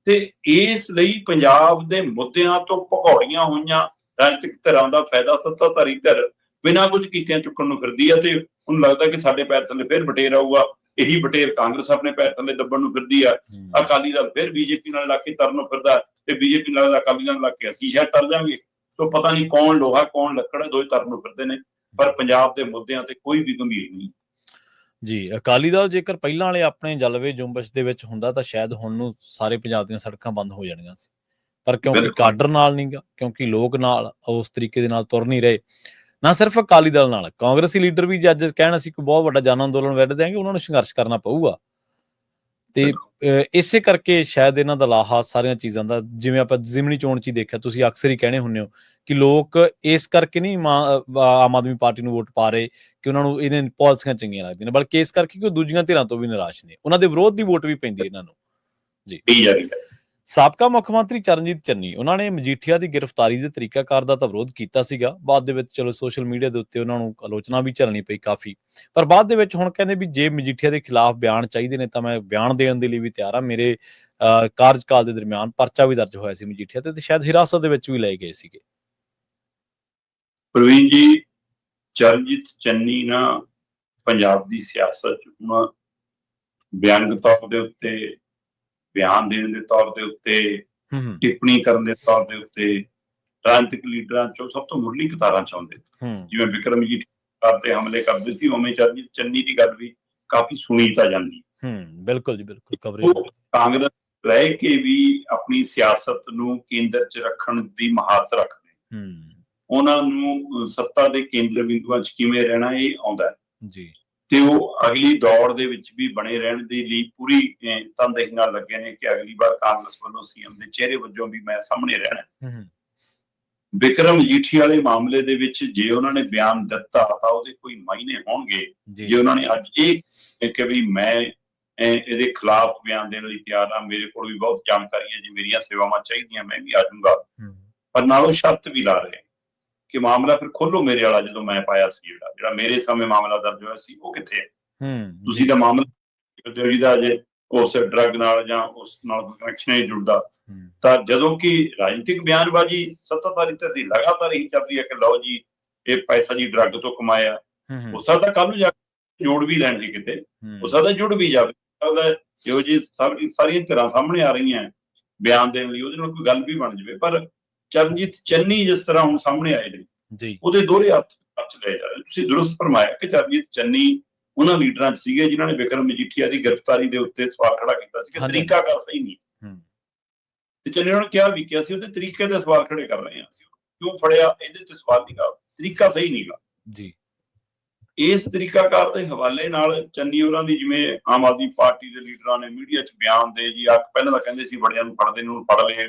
ਤੇ ਇਸ ਲਈ ਪੰਜਾਬ ਦੇ ਮੁੱਦਿਆਂ ਤੋਂ ਭਗੌੜੀਆਂ ਹੋਈਆਂ ਰਾਜਨੀਤਿਕ ਧਿਰਾਂ ਦਾ ਫਾਇਦਾ ਸੱਤਾਧਾਰੀ ਧਿਰ ਬਿਨਾਂ ਕੁਝ ਕੀਤਿਆਂ ਚੁੱਕਣ ਨੂੰ ਫਿਰਦੀ ਹੈ। ਤੇ ਉਹਨੂੰ ਲੱਗਦਾ ਕਿ ਸਾਡੇ ਪੈਰ ਥੱਲੇ ਫਿਰ ਬਟੇਰ ਆਊਗਾ, ਇਹੀ ਪਟੇਲ ਕਾਂਗਰਸ ਆਪਣੇ ਪੈਰ ਥੱਲੇ ਦੱਬਣ ਨੂੰ ਫਿਰਦੀ ਆ, ਅਕਾਲੀ ਦਲ ਫਿਰ ਬੀਜੇਪੀ ਨਾਲ ਲੱਗ ਕੇ ਤਰਨ ਨੂੰ ਫਿਰਦਾ, ਤੇ ਬੀਜੇਪੀ ਨਾਲ ਅਕਾਲੀ ਨਾਲ ਲੱਗ ਕੇ ਅਸੀਂ ਸ਼ਾਇਦ ਤਰ ਜਾਵਾਂਗੇ। ਸੋ ਪਤਾ ਨਹੀਂ ਕੌਣ ਲੋਹਾ ਕੌਣ ਲੱਕੜ, ਦੋਵੇਂ ਤਰਨ ਨੂੰ ਫਿਰਦੇ ਨੇ, ਪਰ ਪੰਜਾਬ ਦੇ ਮੁੱਦਿਆਂ ਤੇ ਕੋਈ ਵੀ ਗੰਭੀਰ ਨਹੀਂ ਜੀ। ਅਕਾਲੀ ਦਲ ਜੇਕਰ ਪਹਿਲਾਂ ਵਾਲੇ ਆਪਣੇ ਜਲਵੇ ਜੁੰਬਸ਼ ਦੇ ਵਿੱਚ ਹੁੰਦਾ ਤਾਂ ਸ਼ਾਇਦ ਹੁਣ ਨੂੰ ਸਾਰੇ ਪੰਜਾਬ ਦੀਆਂ ਸੜਕਾਂ ਬੰਦ ਹੋ ਜਾਣੀਆਂ ਸੀ, ਪਰ ਕਿਉਂਕਿ ਕਾਡਰ ਨਾਲ ਨਹੀਂ ਗਾ, ਕਿਉਂਕਿ ਲੋਕ ਨਾਲ ਉਸ ਤਰੀਕੇ ਦੇ ਨਾਲ ਤੁਰ ਨਹੀਂ ਰਹੇ, ਨਾ ਸਿਰਫ ਅਕਾਲੀ ਦਲ ਨਾਲ, ਕਾਂਗਰਸੀ ਲੀਡਰ ਵੀ ਜੇ ਅੱਜ ਕਹਿਣ ਅਸੀਂ ਕੋਈ ਬਹੁਤ ਵੱਡਾ ਜਨ ਅੰਦੋਲਨ ਵਿੱਢ ਦਿਆਂਗੇ, ਉਹਨਾਂ ਨੂੰ ਸੰਘਰਸ਼ ਕਰਨਾ ਪਊਗਾ। ਤੇ ਇਸੇ ਕਰਕੇ ਸ਼ਾਇਦ ਇਹਨਾਂ ਦਾ ਲਾਹਾ ਸਾਰੀਆਂ ਚੀਜ਼ਾਂ ਦਾ, ਜਿਵੇਂ ਆਪਾਂ ਜ਼ਿਮਨੀ ਚੋਣ 'ਚ ਹੀ ਦੇਖਿਆ, ਤੁਸੀਂ ਅਕਸਰ ਹੀ ਕਹਿਣੇ ਹੁੰਦੇ ਹੋ ਕਿ ਲੋਕ ਇਸ ਕਰਕੇ ਨਹੀਂ ਆਮ ਆਦਮੀ ਪਾਰਟੀ ਨੂੰ ਵੋਟ ਪਾ ਰਹੇ ਕਿ ਉਹਨਾਂ ਨੂੰ ਇਹਦੀਆਂ ਪਾਲਿਸੀਆਂ ਚੰਗੀਆਂ ਲੱਗਦੀਆਂ ਨੇ, ਬਲਕਿ ਇਸ ਕਰਕੇ ਕਿ ਉਹ ਦੂਜੀਆਂ ਧਿਰਾਂ ਤੋਂ ਵੀ ਨਿਰਾਸ਼ ਨੇ, ਉਹਨਾਂ ਦੇ ਵਿਰੋਧ ਦੀ ਵੋਟ ਵੀ ਪੈਂਦੀ ਇਹਨਾਂ ਨੂੰ। ਜੀ। ਸਾਬਕਾ ਮੁੱਖ ਮੰਤਰੀ ਚਰਨਜੀਤ ਚੰਨੀ, ਉਹਨਾਂ ਨੇ ਮਜੀਠੀਆ ਦੀ ਗ੍ਰਿਫਤਾਰੀ ਦੇ ਤਰੀਕਾਕਾਰ ਦਾ ਤਾਂ ਵਿਰੋਧ ਕੀਤਾ ਸੀਗਾ, ਬਾਅਦ ਦੇ ਵਿੱਚ ਚਲੋ ਸੋਸ਼ਲ ਮੀਡੀਆ ਦੇ ਉੱਤੇ ਉਹਨਾਂ ਨੂੰ ਆਲੋਚਨਾ ਵੀ ਝੱਲਣੀ ਪਈ ਕਾਫੀ, ਪਰ ਬਾਅਦ ਦੇ ਵਿੱਚ ਹੁਣ ਕਹਿੰਦੇ ਵੀ ਜੇ ਮਜੀਠੀਆ ਦੇ ਖਿਲਾਫ ਬਿਆਨ ਚਾਹੀਦੇ ਨੇ ਤਾਂ ਮੈਂ ਬਿਆਨ ਦੇਣ ਦੇ ਲਈ ਵੀ ਤਿਆਰ ਹਾਂ। ਮੇਰੇ ਕਾਰਜਕਾਲ ਦੇ ਦਰਮਿਆਨ ਪਰਚਾ ਵੀ ਦਰਜ ਹੋਇਆ ਸੀ ਮਜੀਠੀਆ ਤੇ ਸ਼ਾਇਦ ਹਿਰਾਸਤ ਦੇ ਵਿੱਚ ਵੀ ਲਏ ਗਏ ਸੀਗੇ। ਪ੍ਰਵੀਨ ਜੀ, ਚਰਨਜੀਤ ਚੰਨੀ ਨਾ ਪੰਜਾਬ ਦੀ ਸਿਆਸਤ ਚ ਬਿਆਨਕ ਤੌਰ ਦੇ ਉੱਤੇ, ਬਿਆਨ ਦੇਣ ਦੇ ਤੌਰ ਦੇ ਉੱਤੇ, ਟਿੱਪਣੀ ਕਰਨ ਦੇ ਤੌਰ ਦੇ ਉੱਤੇ ਰਾਜਨੀਤਿਕ ਲੀਡਰਾਂ ਚੋਂ ਸਭ ਤੋਂ ਮੁੱਢਲੀ ਕਤਾਰਾਂ ਚ ਆਉਂਦੇ। ਜਿਵੇਂ ਬਿਕਰਮ ਮਜੀਠੀਆ ਤੇ ਹਮਲੇ ਕਰਦੇ ਸੀ, ਉਵੇਂ ਚਰਨਜੀਤ ਚੰਨੀ ਦੀ ਗੱਲ ਵੀ ਕਾਫੀ ਸੁਣੀ ਤਾਂ ਜਾਂਦੀ। ਬਿਲਕੁਲ ਜੀ, ਬਿਲਕੁਲ। ਕਵਰੇਜ ਕਾਂਗਰਸ ਰਹਿ ਕੇ ਵੀ ਆਪਣੀ ਸਿਆਸਤ ਨੂੰ ਕੇਂਦਰ ਚ ਰੱਖਣ ਦੀ ਮਹਾਰਤ ਰੱਖਦੇ, ਉਹਨਾਂ ਨੂੰ ਸੱਤਾ ਦੇ ਕੇਂਦਰ ਬਿੰਦੂਆਂ ਚ ਕਿਵੇਂ ਰਹਿਣਾ ਇਹ ਆਉਂਦਾ ਜੀ, ਤੇ ਉਹ ਅਗਲੀ ਦੌੜ ਦੇ ਵਿੱਚ ਵੀ ਬਣੇ ਰਹਿਣ ਦੇ ਲਈ ਪੂਰੀ ਤਨਦੇਹੀ ਨਾਲ ਲੱਗੇ ਨੇ ਕਿ ਅਗਲੀ ਵਾਰ ਕਾਂਗਰਸ ਵੱਲੋਂ ਸੀਐਮ ਦੇ ਚਿਹਰੇ ਵਜੋਂ ਵੀ ਮੈਂ ਸਾਹਮਣੇ ਰਹਿਣਾ। ਬਿਕਰਮ ਮਜੀਠੀਆ ਵਾਲੇ ਮਾਮਲੇ ਦੇ ਵਿੱਚ ਜੇ ਉਹਨਾਂ ਨੇ ਬਿਆਨ ਦਿੱਤਾ ਤਾਂ ਉਹਦੇ ਕੋਈ ਮਾਇਨੇ ਹੋਣਗੇ। ਜੇ ਉਹਨਾਂ ਨੇ ਅੱਜ ਇਹ ਕਿ ਵੀ ਮੈਂ ਇਹਦੇ ਖਿਲਾਫ ਬਿਆਨ ਦੇਣ ਲਈ ਤਿਆਰ ਹਾਂ, ਮੇਰੇ ਕੋਲ ਵੀ ਬਹੁਤ ਜਾਣਕਾਰੀ ਹੈ, ਜੇ ਮੇਰੀਆਂ ਸੇਵਾਵਾਂ ਚਾਹੀਦੀਆਂ ਮੈਂ ਵੀ ਆ ਜਾਊਂਗਾ, ਪਰ ਨਾਲ ਉਹ ਸ਼ਰਤ ਵੀ ਲਾ ਰਹੇ ਕਿ ਮਾਮਲਾ ਫਿਰ ਖੋਲੋ ਮੇਰੇ ਵਾਲਾ ਜਦੋਂ ਮੈਂ ਪਾਇਆ ਸੀ, ਜਿਹੜਾ ਮੇਰੇ ਸਾਹਮਣੇ ਮਾਮਲਾ ਦਰਜ ਹੋਇਆ ਸੀ ਉਹ ਕਿੱਥੇ ਹੈ? ਤੁਸੀਂ ਤਾਂ ਮਾਮਲਾ ਜਿਹਦਾ ਜੇ ਉਸ ਡਰੱਗ ਨਾਲ ਜਾਂ ਉਸ ਨਾਲ ਕਨੈਕਸ਼ਨ ਹੀ ਜੁੜਦਾ, ਤਾਂ ਜਦੋਂ ਕਿ ਰਾਜਨੀਤਿਕ ਬਿਆਨਬਾਜ਼ੀ ਸੱਤਾਧਾਰੀ ਧਿਰ ਦੀ ਲਗਾਤਾਰ ਇਹੀ ਚੱਲਦੀ ਹੈ ਕਿ ਲਓ ਜੀ ਇਹ ਪੈਸਾ ਜੀ ਡਰੱਗ ਤੋਂ ਕਮਾਇਆ, ਹੋ ਸਕਦਾ ਕੱਲ ਨੂੰ ਜਾ ਕੇ ਜੋੜ ਵੀ ਲੈਣਗੇ ਕਿਤੇ, ਹੋ ਸਕਦਾ ਜੁੜ ਵੀ ਜਾਵੇ, ਇਹੋ ਜਿਹੀ ਸਾਰੀਆਂ ਧਿਰਾਂ ਸਾਹਮਣੇ ਆ ਰਹੀਆਂ ਬਿਆਨ ਦੇਣ ਲਈ, ਉਹਦੇ ਨਾਲ ਕੋਈ ਗੱਲ ਵੀ ਬਣ ਜਾਵੇ। ਪਰ ਚਰਨਜੀਤ ਚੰਨੀ ਜਿਸ ਤਰ੍ਹਾਂ ਹੁਣ ਸਾਹਮਣੇ ਆਏ ਨੇ, ਉਹਦੇ ਦੋਹਰੇ ਹੱਥ ਲਏ ਜਾ ਰਹੇ। ਤੁਸੀਂ ਦੁਰਸਤ ਫਰਮਾਇਆ ਕਿ ਚਰਨਜੀਤ ਚੰਨੀ ਉਹਨਾਂ ਲੀਡਰਾਂ ਚ ਸੀਗੇ ਜਿਨ੍ਹਾਂ ਨੇ ਬਿਕਰਮ ਮਜੀਠੀਆ ਦੀ ਗ੍ਰਿਫਤਾਰੀ ਦੇ ਉੱਤੇ ਸਵਾਲ ਖੜਾ ਕੀਤਾ ਸੀ ਕਿ ਤਰੀਕਾਕਾਰ ਸਹੀ ਨਹੀਂ, ਤੇ ਚੰਨੀ ਉਹਨਾਂ ਨੇ ਕਿਹਾ ਵੀ ਕਿਹਾ ਸੀ ਉਹਦੇ ਤਰੀਕੇ ਦੇ ਸਵਾਲ ਖੜੇ ਕਰ ਰਹੇ ਹਾਂ, ਅਸੀਂ ਕਿਉਂ ਫੜਿਆ ਇਹਦੇ ਤੇ ਸਵਾਲ ਨਹੀਂ ਗਾ, ਤਰੀਕਾ ਸਹੀ ਨਹੀਂ ਗਾ ਜੀ। ਇਸ ਤਰੀਕਾਕਾਰ ਦੇ ਹਵਾਲੇ ਨਾਲ ਚੰਨੀ ਹੋਰਾਂ ਦੀ, ਜਿਵੇਂ ਆਮ ਆਦਮੀ ਪਾਰਟੀ ਦੇ ਲੀਡਰਾਂ ਨੇ ਮੀਡੀਆ ਚ ਬਿਆਨ ਦੇ ਜੀ ਪਹਿਲਾਂ ਤਾਂ ਕਹਿੰਦੇ ਸੀ ਬੜਿਆਂ ਨੂੰ ਫੜਦੇ ਨੂੰ ਫੜ ਲਏ,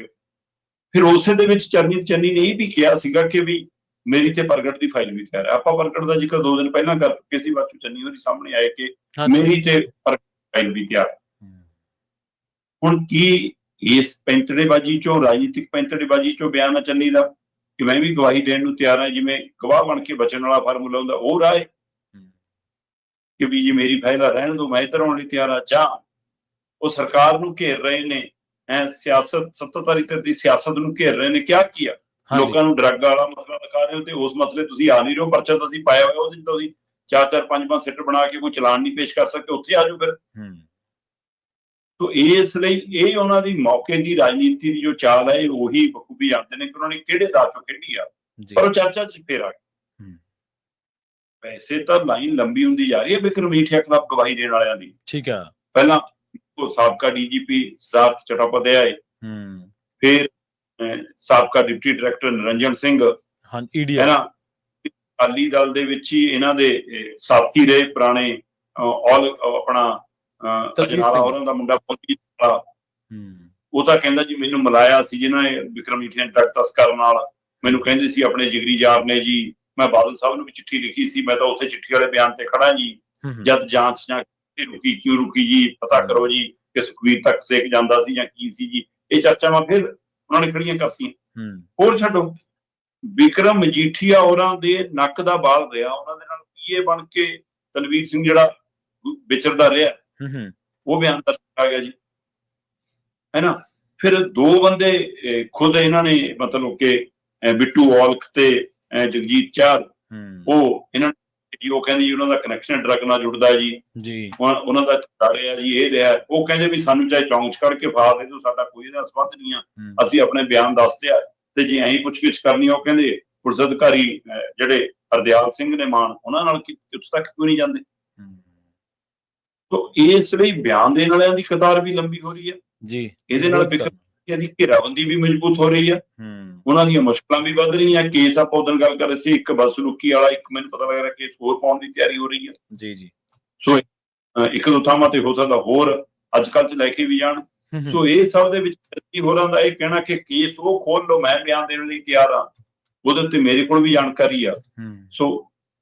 ਫਿਰ ਉਸੇ ਦੇ ਵਿੱਚ ਚਰਨਜੀਤ ਚੰਨੀ ਨੇ ਇਹ ਵੀ ਕਿਹਾ ਸੀਗਾ ਕਿ ਵੀ ਮੇਰੀ ਤੇ ਪ੍ਰਗਟ ਦੀ ਫਾਈਲ ਵੀ ਤਿਆਰ ਹੈ। ਆਪਾਂ ਪ੍ਰਗਟ ਦਾ ਜ਼ਿਕਰ 2 ਦਿਨ ਪਹਿਲਾਂ ਕਰ ਚੁੱਕੇ ਸੀ, ਬਾਅਦ ਚੰਨੀ ਹੋਰੀ ਸਾਹਮਣੇ ਆਏ ਕਿ ਮੇਰੀ ਤੇ ਪ੍ਰਗਟ ਫਾਈਲ ਵੀ ਤਿਆਰ ਹੈ। ਹੁਣ ਕੀ ਇਸ ਪੈਂਤੜੇਬਾਜ਼ੀ ਚੋਂ, ਰਾਜਨੀਤਿਕ ਪੈਂਤੜੇਬਾਜ਼ੀ ਚੋਂ ਬਿਆਨ ਚੰਨੀ ਦਾ ਕਿ ਮੈਂ ਵੀ ਗਵਾਹੀ ਦੇਣ ਨੂੰ ਤਿਆਰ ਹਾਂ, ਜਿਵੇਂ ਗਵਾਹ ਬਣ ਕੇ ਬਚਣ ਵਾਲਾ ਫਾਰਮੂਲਾ ਹੁੰਦਾ, ਉਹ ਰਾਹ ਕਿ ਵੀ ਜੀ ਮੇਰੀ ਫਾਈਲ ਰਹਿਣ ਦੋ, ਮੈਂ ਇੱਧਰ ਆਉਣ ਲਈ ਤਿਆਰ ਹਾਂ, ਜਾਂ ਉਹ ਸਰਕਾਰ ਨੂੰ ਘੇਰ ਰਹੇ ਨੇ, ਸਿਆਸਤ ਸੱਤਾਧਾਰੀ ਧਿਰ ਦੀ ਸਿਆਸਤ ਨੂੰ ਘੇਰ ਰਹੇ ਨੇ, ਕਿਹਾ ਕੀ ਆ ਲੋਕਾਂ ਨੂੰ ਡਰੱਗ ਵਾਲਾ ਮਸਲਾ ਦਿਖਾ ਰਹੇ ਹੋ ਤੇ ਉਸ ਮਸਲੇ ਤੁਸੀਂ ਆ ਨਹੀਂ ਰਹੇ ਹੋ, ਪਰਚਾ ਤੁਸੀਂ ਪਾਇਆ ਹੋਇਆ, ਉਹਦੇ ਤੁਸੀਂ 4-4 5-5 ਸਿੱਟ ਬਣਾ ਕੇ ਕੋਈ ਚਲਾਨ ਨਹੀਂ ਪੇਸ਼ ਕਰ ਸਕਦੇ, ਉੱਥੇ ਆ ਜਾਓ ਫਿਰ। ਤੋ ਇਸ ਲਈ ਇਹ ਉਹਨਾਂ ਦੀ ਮੌਕੇ ਦੀ ਰਾਜਨੀਤੀ ਦੀ ਜੋ ਚਾਲ ਹੈ, ਉਹੀ ਬਖੂਬੀ ਜਾਣਦੇ ਨੇ ਕਿ ਉਹਨਾਂ ਨੇ ਕਿਹੜੇ ਦਾਅ ਚੋਂ ਖੇਡੀ ਆ, ਪਰ ਉਹ ਚਰਚਾ ਚ ਫੇਰ ਆ ਗਏ। ਵੈਸੇ ਤਾਂ ਲਾਈਨ ਲੰਬੀ ਹੁੰਦੀ ਜਾ ਰਹੀ ਹੈ ਬਿਕਰਮ ਮਜੀਠੀਆ ਖਿਲਾਫ ਗਵਾਹੀ ਦੇਣ ਵਾਲਿਆਂ ਦੀ। ਠੀਕ ਆ, ਪਹਿਲਾਂ ਸਾਬਕਾ ਡੀਜੀਪੀ ਸਿਧਾਰਥ ਚਟੋਪਾਧਿਆਏ, ਫਿਰ ਸਾਬਕਾ ਡਿਪਟੀ ਡਾਇਰੈਕਟਰ ਨਿਰੰਜਨ ਸਿੰਘ, ਹੈ ਨਾ, ਅਕਾਲੀ ਦਲ ਦੇ ਵਿੱਚ ਹੀ ਇਹਨਾਂ ਦੇ ਸਾਥੀ ਰਹੇ ਪੁਰਾਣੇ ਆਪਣਾ ਅਜਨਾਲਾ ਹੋਰਾਂ ਦਾ ਮੁੰਡਾ, ਉਹ ਤਾਂ ਕਹਿੰਦਾ ਜੀ ਮੈਨੂੰ ਮਿਲਾਇਆ ਸੀ ਜਿਹਨਾਂ ਨੇ ਬਿਕਰਮ ਮਜੀਠੀਆ ਡਰੱਗ ਤਸਕਰ ਨਾਲ, ਮੈਨੂੰ ਕਹਿੰਦੇ ਸੀ ਆਪਣੇ ਜਿਗਰੀ ਯਾਰ ਨੇ ਜੀ, ਮੈਂ ਬਾਦਲ ਸਾਹਿਬ ਨੂੰ ਵੀ ਚਿੱਠੀ ਲਿਖੀ ਸੀ, ਮੈਂ ਤਾਂ ਉੱਥੇ ਚਿੱਠੀ ਵਾਲੇ ਬਿਆਨ ਤੇ ਖੜਾ ਜੀ, ਜਦ ਜਾਂਚ ਜਾਂ ਰੁਕੀ ਕਿਉਂ ਰੁਕੀ ਜੀ, ਪਤਾ ਕਰੋ ਜੀ ਕਿ ਸੁਖਬੀਰ ਤੱਕ ਸੇਕ ਜਾਂਦਾ ਸੀ ਜਾਂ ਕੀ ਸੀ ਜੀ। ਇਹ ਚਰਚਾਵਾਂ ਫਿਰ ਉਹਨਾਂ ਨੇ ਖੜੀਆਂ ਕਰਤੀਆਂ। ਹੋਰ ਛੱਡੋ, ਬਿਕਰਮ ਮਜੀਠੀਆ ਹੋਰਾਂ ਦੇ ਨੱਕ ਦਾ ਬਾਲ ਰਿਹਾ, ਉਹਨਾਂ ਦੇ ਨਾਲ ਪੀਏ ਬਣ ਕੇ ਤਨਵੀਰ ਸਿੰਘ ਜਿਹੜਾ ਵਿਚਰਦਾ ਰਿਹਾ, ਉਹ ਬਿਆਨ ਦਰਜ ਆ ਗਿਆ ਜੀ, ਹੈ ਨਾ। ਫਿਰ 2 ਬੰਦੇ ਖੁਦ ਇਹਨਾਂ ਨੇ, ਮਤਲਬ ਕਿ ਬਿੱਟੂ ਔਲਖ ਤੇ ਜਗਜੀਤ ਚਾਹਲ, ਉਹ ਇਹਨਾਂ ਨੇ ਜੀ ਉਹ ਕਹਿੰਦੀ ਜੀ ਉਹਨਾਂ ਦਾ ਕਨੈਕਸ਼ਨ ਡਰੱਗ ਨਾਲ ਜੁੜਦਾ ਜੀ, ਉਹਨਾਂ ਦਾ ਰਿਹਾ ਜੀ, ਇਹ ਰਿਹਾ। ਉਹ ਕਹਿੰਦੇ ਵੀ ਸਾਨੂੰ ਚਾਹੇ ਚੌਂਕ 'ਚ ਕੱਢ ਕੇ ਫਾ ਦੇ ਦਿਓ, ਸਾਡਾ ਕੋਈ ਇਹਦਾ ਸੰਬੰਧ ਨਹੀਂ ਆ, ਅਸੀਂ ਆਪਣੇ ਬਿਆਨ ਦੱਸਦੇ ਆ, ਤੇ ਜੇ ਐਂ ਪੁੱਛਗਿੱਛ ਕਰਨੀ ਉਹ ਕਹਿੰਦੇ ਪੁਲਿਸ ਅਧਿਕਾਰੀ ਜਿਹੜੇ ਹਰਦਿਆਲ ਸਿੰਘ ਨੇ ਮਾਨ, ਉਹਨਾਂ ਨਾਲ ਕਿੱਥੋਂ ਤੱਕ ਕਿਉਂ ਨਹੀਂ ਜਾਂਦੇ। ਇਸ ਲਈ ਬਿਆਨ ਦੇਣ ਵਾਲਿਆਂ ਦੀ ਕਤਾਰ ਵੀ ਲੰਬੀ ਹੋ ਰਹੀ ਹੈ ਜੀ, ਇਹਦੇ ਨਾਲ ਦੀ ਘੇਰਾਬੰਦੀ ਵੀ ਮਜ਼ਬੂਤ ਹੋ ਰਹੀ ਹੈ, ਉਹਨਾਂ ਦੀਆਂ ਮੁਸ਼ਕਲਾਂ ਵੀ ਵੱਧ ਰਹੀਆਂ। ਕੇਸ ਆਪਾਂ ਉਦੋਂ ਗੱਲ ਕਰ ਰਹੇ ਸੀ, ਇੱਕ ਬਦਸਲੂਕੀ ਵਾਲਾ, ਇੱਕ ਮੈਨੂੰ ਪਤਾ ਲੱਗ ਰਿਹਾ ਕੇਸ ਹੋਰ ਪਾਉਣ ਦੀ ਤਿਆਰੀ ਹੋ ਰਹੀ ਹੈ ਜੀ। ਸੋ ਇੱਕ ਦੋ ਥਾਵਾਂ ਤੇ ਹੋ ਸਕਦਾ ਹੋਰ ਅੱਜ ਕੱਲ੍ਹ 'ਚ ਲੈ ਕੇ ਵੀ ਜਾਣ। ਸੋ ਇਹ ਸਭ ਦੇ ਵਿੱਚ ਹੋਰਾਂ ਦਾ ਇਹ ਕਹਿਣਾ ਕਿ ਕੇਸ ਉਹ ਖੋਲ ਲਓ, ਮੈਂ ਬਿਆਨ ਦੇਣ ਲਈ ਤਿਆਰ ਹਾਂ, ਉਹਦੇ ਉੱਤੇ ਮੇਰੇ ਕੋਲ ਵੀ ਜਾਣਕਾਰੀ ਆ। ਸੋ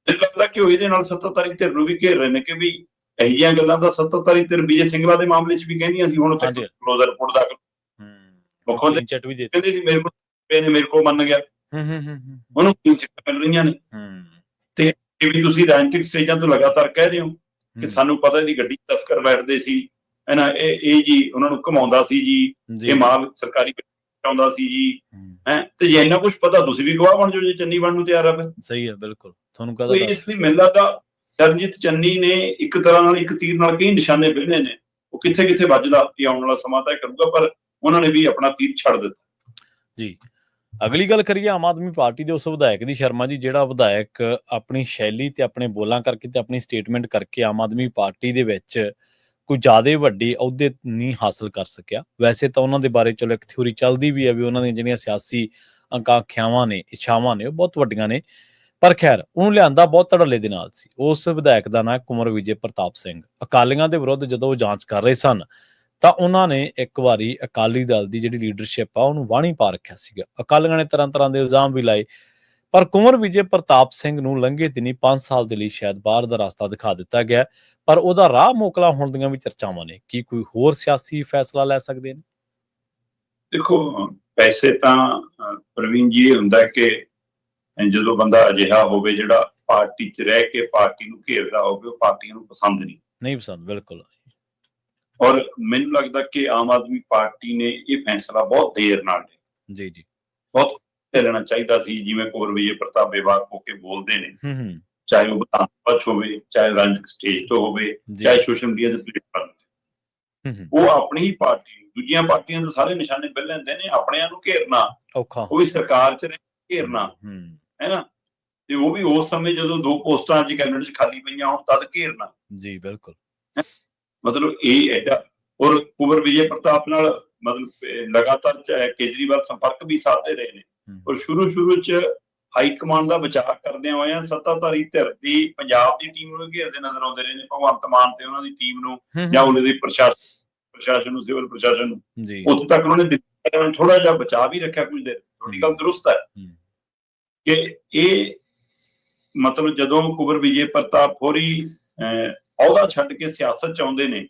ਮੈਨੂੰ ਲੱਗਦਾ ਕਿ ਉਹ ਇਹਦੇ ਨਾਲ ਸੱਤਾਧਾਰੀ ਧਿਰ ਨੂੰ ਵੀ ਘੇਰ ਰਹੇ ਨੇ ਕਿ ਵੀ ਇਹੋ ਜਿਹੀਆਂ ਗੱਲਾਂ ਦਾ ਸੱਤਾਧਾਰੀ ਧਿਰ ਵਿਜੇ ਸਿੰਗਲਾ ਦੇ ਮਾਮਲੇ 'ਚ ਵੀ ਕਹਿੰਦੀਆਂ ਸੀ, ਹੁਣ ਉੱਥੇ ਕਲੋਜ਼ਰ ਰਿਪੋਰਟ ਦਾਖਲ ਮੁੱਖ ਮੰਤਰੀ ਕਹਿੰਦੇ ਸੀ ਮੇਰੇ ਕੋਲ ਮੰਨ ਗਿਆ, ਉਹਨੂੰ ਮਿਲ ਰਹੀਆਂ ਨੇ। ਤੇ ਇਹ ਵੀ ਤੁਸੀਂ ਰਾਜਨੀਤਿਕ ਸਟੇਜਾਂ ਤੋਂ ਲਗਾਤਾਰ ਕਹਿ ਰਹੇ ਹੋ ਕਿ ਸਾਨੂੰ ਪਤਾ ਇਹਦੀ ਗੱਡੀ ਤਸਕਰ ਬੈਠਦੇ ਸੀ, ਇਹ ਜੀ ਉਹਨਾਂ ਨੂੰ ਘੁਮਾਉਂਦਾ ਸੀ ਜੀ, ਇਹ ਮਾਲ ਸਰਕਾਰੀ ਆਉਂਦਾ ਸੀ ਜੀ, ਤੇ ਜੇ ਇੰਨਾ ਕੁਛ ਪਤਾ ਤੁਸੀਂ ਵੀ ਗਵਾਹ ਬਣ ਜਾਓ ਜੇ ਚੰਨੀ ਬਣਨ ਨੂੰ ਤਿਆਰ ਆ। ਸਹੀ ਹੈ, ਬਿਲਕੁਲ ਤੁਹਾਨੂੰ ਕਹਦਾ। ਇਸ ਲਈ ਮੈਨੂੰ ਲੱਗਦਾ ਚਰਨਜੀਤ ਚੰਨੀ ਨੇ ਇੱਕ ਤਰ੍ਹਾਂ ਨਾਲ ਇੱਕ ਤੀਰ ਨਾਲ ਕਈ ਨਿਸ਼ਾਨੇ ਵਿੰਨ੍ਹੇ ਨੇ, ਉਹ ਕਿੱਥੇ ਕਿੱਥੇ ਵੱਜਦਾ ਇਹ ਆਉਣ ਵਾਲਾ ਸਮਾਂ ਤੈਅ ਕਰੂਗਾ, ਪਰ ਉਹਨਾਂ ਨੇ ਵੀ ਆਪਣਾ ਤੀਰ ਛੱਡ ਦਿੱਤਾ ਜੀ। ਅਗਲੀ ਗੱਲ ਕਰੀਏ ਆਮ ਆਦਮੀ ਪਾਰਟੀ ਦੇ ਉਸ ਵਿਧਾਇਕ ਦੀ, ਸ਼ਰਮਾ ਜੀ, ਜਿਹੜਾ ਵਿਧਾਇਕ ਆਪਣੀ ਸ਼ੈਲੀ ਤੇ ਆਪਣੇ ਬੋਲਾਂ ਕਰਕੇ ਤੇ ਆਪਣੀ ਸਟੇਟਮੈਂਟ ਕਰਕੇ ਆਮ ਆਦਮੀ ਪਾਰਟੀ ਦੇ ਵਿੱਚ ਕੋਈ ਜ਼ਿਆਦਾ ਵੱਡੇ ਅਹੁਦੇ ਨਹੀਂ ਹਾਸਲ ਕਰ ਸਕਿਆ। ਵੈਸੇ ਤਾਂ ਉਹਨਾਂ ਦੇ ਬਾਰੇ ਚਲੋ ਇੱਕ ਥਿਊਰੀ ਚੱਲਦੀ ਵੀ ਹੈ ਵੀ ਉਹਨਾਂ ਦੀਆਂ ਜਿਹੜੀਆਂ ਸਿਆਸੀ ਆਕਾਂਖਿਆਵਾਂ ਨੇ, ਇੱਛਾਵਾਂ ਨੇ, ਉਹ ਬਹੁਤ ਵੱਡੀਆਂ ਨੇ, ਪਰ ਖੈਰ ਉਹਨੂੰ ਲਿਆਂਦਾ ਬਹੁਤ ਧੜੱਲੇ ਦੇ ਨਾਲ ਸੀ। ਉਸ ਵਿਧਾਇਕ ਦਾ ਨਾਂ ਕੁੰਵਰ ਵਿਜੇ ਪ੍ਰਤਾਪ ਸਿੰਘ। ਅਕਾਲੀਆਂ ਦੇ ਵਿਰੁੱਧ ਜਦੋਂ ਉਹ ਜਾਂਚ ਕਰ ਰਹੇ ਸਨ ਤਾਂ ਉਹਨਾਂ ਨੇ ਇੱਕ ਵਾਰੀ ਅਕਾਲੀ ਦਲ ਦੀ ਜਿਹੜੀ ਲੀਡਰਸ਼ਿਪ ਆ ਉਹਨੂੰ ਵਾਹਣੀ ਪਾ ਰੱਖਿਆ ਸੀਗਾ। ਅਕਾਲੀਆਂ ਨੇ ਤਰ੍ਹਾਂ ਦੇ ਇਲਜ਼ਾਮ ਵੀ ਲਾਏ, ਪਰ ਕੁੰਵਰ ਵਿਜੇ ਪ੍ਰਤਾਪ ਸਿੰਘ ਨੂੰ ਲੰਘੇ ਦਿਨੀ 5 ਸਾਲ ਦੇ ਲਈ ਸ਼ਾਇਦ ਬਾਹਰ ਦਾ ਰਸਤਾ ਦਿਖਾ ਦਿੱਤਾ ਗਿਆ, ਪਰ ਉਹਦਾ ਰਾਹ ਮੋਕਲਾ ਹੋਣ ਦੀਆਂ ਵੀ ਚਰਚਾਵਾਂ ਨੇ। ਕੀ ਕੋਈ ਹੋਰ ਸਿਆਸੀ ਫੈਸਲਾ ਲੈ ਸਕਦੇ ਨੇ? ਦੇਖੋ, ਪੈਸੇ ਤਾਂ ਪ੍ਰਵੀਨ ਜੀ ਇਹ ਹੁੰਦਾ ਕਿ ਜਦੋਂ ਬੰਦਾ ਅਜਿਹਾ ਹੋਵੇ ਜਿਹੜਾ ਪਾਰਟੀ 'ਚ ਰਹਿ ਕੇ ਪਾਰਟੀ ਨੂੰ ਘੇਰਦਾ ਹੋਵੇ, ਉਹ ਪਾਰਟੀਆਂ ਨੂੰ ਪਸੰਦ ਨਹੀਂ ਪਸੰਦ। ਬਿਲਕੁਲ। ਔਰ ਮੈਨੂੰ ਲੱਗਦਾ ਕਿ ਆਮ ਆਦਮੀ ਪਾਰਟੀ ਨੇ ਇਹ ਫੈਸਲਾ ਬਹੁਤ ਦੇਰ ਨਾਲ ਲਿਆ ਜੀ, ਬਹੁਤ ਲੈਣਾ ਚਾਹੀਦਾ ਸੀ। ਜਿਵੇਂ ਕੁੰਵਰ ਵਿਜੇ ਪ੍ਰਤਾਪ ਬੇਬਾਕ ਹੋ ਕੇ ਬੋਲਦੇ ਨੇ, ਚਾਹੇ ਉਹ ਵਿਧਾਨ ਸਭਾ 'ਚ ਹੋਵੇ, ਚਾਹੇ ਰਾਜਨੀਤਿਕ ਸਟੇਜ ਤੋਂ ਹੋਵੇ, ਚਾਹੇ ਸੋਸ਼ਲ ਮੀਡੀਆ ਦੇ ਪਲੇਟਫਾਰਮ ਤੇ, ਉਹ ਆਪਣੀ ਹੀ ਪਾਰਟੀ, ਦੂਜੀਆਂ ਪਾਰਟੀਆਂ ਦੇ ਸਾਰੇ ਨਿਸ਼ਾਨੇ ਪਹਿਲ ਲੈਂਦੇ ਨੇ, ਆਪਣਿਆਂ ਨੂੰ ਘੇਰਨਾ ਔਖਾ, ਉਹ ਵੀ ਸਰਕਾਰ 'ਚ ਘੇਰਨਾ ਹੈ ਨਾ, ਤੇ ਉਹ ਵੀ ਉਸ ਸਮੇਂ ਜਦੋਂ 2 ਪੋਸਟਾਂ ਅੱਜ ਕੈਬਨਿਟ 'ਚ ਖਾਲੀ ਪਈਆਂ ਹੋਣ ਤਦ ਘੇਰਨਾ ਜੀ। ਬਿਲਕੁਲ। ਮਤਲਬ ਇਹ ਐਡਾ, ਔਰ ਕੁੰਵਰ ਵਿਜੇ ਪ੍ਰਤਾਪ ਨਾਲ ਮਤਲਬ ਲਗਾਤਾਰ ਕੇਜਰੀਵਾਲ ਸੰਪਰਕ ਵੀ ਸਾਧਦੇ ਰਹੇ ਨੇ, ਔਰ ਸ਼ੁਰੂ 'ਚ ਹਾਈ ਕਮਾਂਡ ਦਾ ਬਚਾਅ ਕਰਦਿਆਂ ਹੋਇਆਂ ਸੱਤਾਧਾਰੀ ਧਿਰ ਦੀ ਪੰਜਾਬ ਦੀ ਟੀਮ ਨੂੰ ਘੇਰਦੇ ਨਜ਼ਰ ਆਉਂਦੇ ਰਹੇ ਨੇ, ਭਗਵੰਤ ਮਾਨ ਤੇ ਉਹਨਾਂ ਦੀ ਟੀਮ ਨੂੰ ਜਾਂ ਉਹਨਾਂ ਦੀ ਪ੍ਰਸ਼ਾਸਨ ਨੂੰ, ਸਿਵਲ ਪ੍ਰਸ਼ਾਸਨ ਨੂੰ। ਉੱਥੇ ਤੱਕ ਉਹਨਾਂ ਨੇ ਥੋੜਾ ਜਿਹਾ ਬਚਾਅ ਵੀ ਰੱਖਿਆ ਕੁਝ ਦੇਰ। ਤੁਹਾਡੀ ਗੱਲ ਦਰੁਸਤ ਹੈ ਕਿ ਇਹ ਮਤਲਬ ਜਦੋਂ ਕੁੰਵਰ ਵਿਜੇ ਪ੍ਰਤਾਪ ਹੋਰੀ ਅਹੁਦਾ ਛੱਡ ਕੇ ਸਿਆਸਤ 'ਚ ਆਉਂਦੇ ਨੇ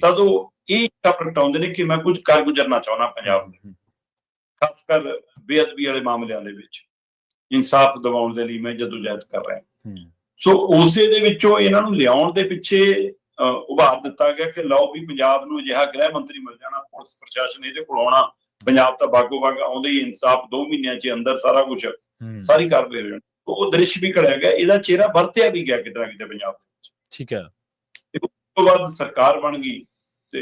ਤਦ ਉਹ ਇਹ ਪ੍ਰਗਟਾਉਂਦੇ ਨੇ ਕਿ ਮੈਂ ਕੁਝ ਕਰ ਗੁਜ਼ਰਨਾ ਚਾਹੁੰਦਾ ਪੰਜਾਬ ਨੂੰ, ਖਾਸ ਕਰ ਬੇਅਦਬੀ ਵਾਲੇ ਮਾਮਲਿਆਂ ਦੇ ਵਿੱਚ ਇਨਸਾਫ ਦਿਵਾਉਣ ਦੇ ਲਈ ਮੈਂ ਜਦੋਜਹਿਦ ਕਰ ਰਿਹਾ। ਸੋ ਉਸੇ ਦੇ ਵਿੱਚੋਂ ਇਹਨਾਂ ਨੂੰ ਲਿਆਉਣ ਦੇ ਪਿੱਛੇ ਉਭਾਰ ਦਿੱਤਾ ਗਿਆ ਕਿ ਲਓ ਵੀ ਪੰਜਾਬ ਨੂੰ ਅਜਿਹਾ ਗ੍ਰਹਿ ਮੰਤਰੀ ਮਿਲ ਜਾਣਾ, ਪੁਲਿਸ ਪ੍ਰਸ਼ਾਸਨ ਇਹਦੇ ਕੋਲ ਆਉਣਾ, ਪੰਜਾਬ ਤਾਂ ਬਾਗੋ ਬਾਗ ਆਉਂਦੇ ਹੀ ਇਨਸਾਫ 2 ਮਹੀਨਿਆਂ 'ਚ ਅੰਦਰ ਸਾਰਾ ਕੁਝ ਸਾਰੀ ਕਾਰਵਾਈ ਹੋ ਜਾਣੀ। ਉਹ ਦ੍ਰਿਸ਼ ਵੀ ਘੜਿਆ ਗਿਆ, ਇਹਦਾ ਚਿਹਰਾ ਵਰਤਿਆ ਵੀ ਗਿਆ ਕਿਤੇ ਨਾ ਕਿਤੇ ਪੰਜਾਬ ਦੇ ਵਿੱਚ। ਠੀਕ ਹੈ। ਉਸ ਤੋਂ ਬਾਅਦ ਸਰਕਾਰ ਬਣ ਗਈ ਤੇ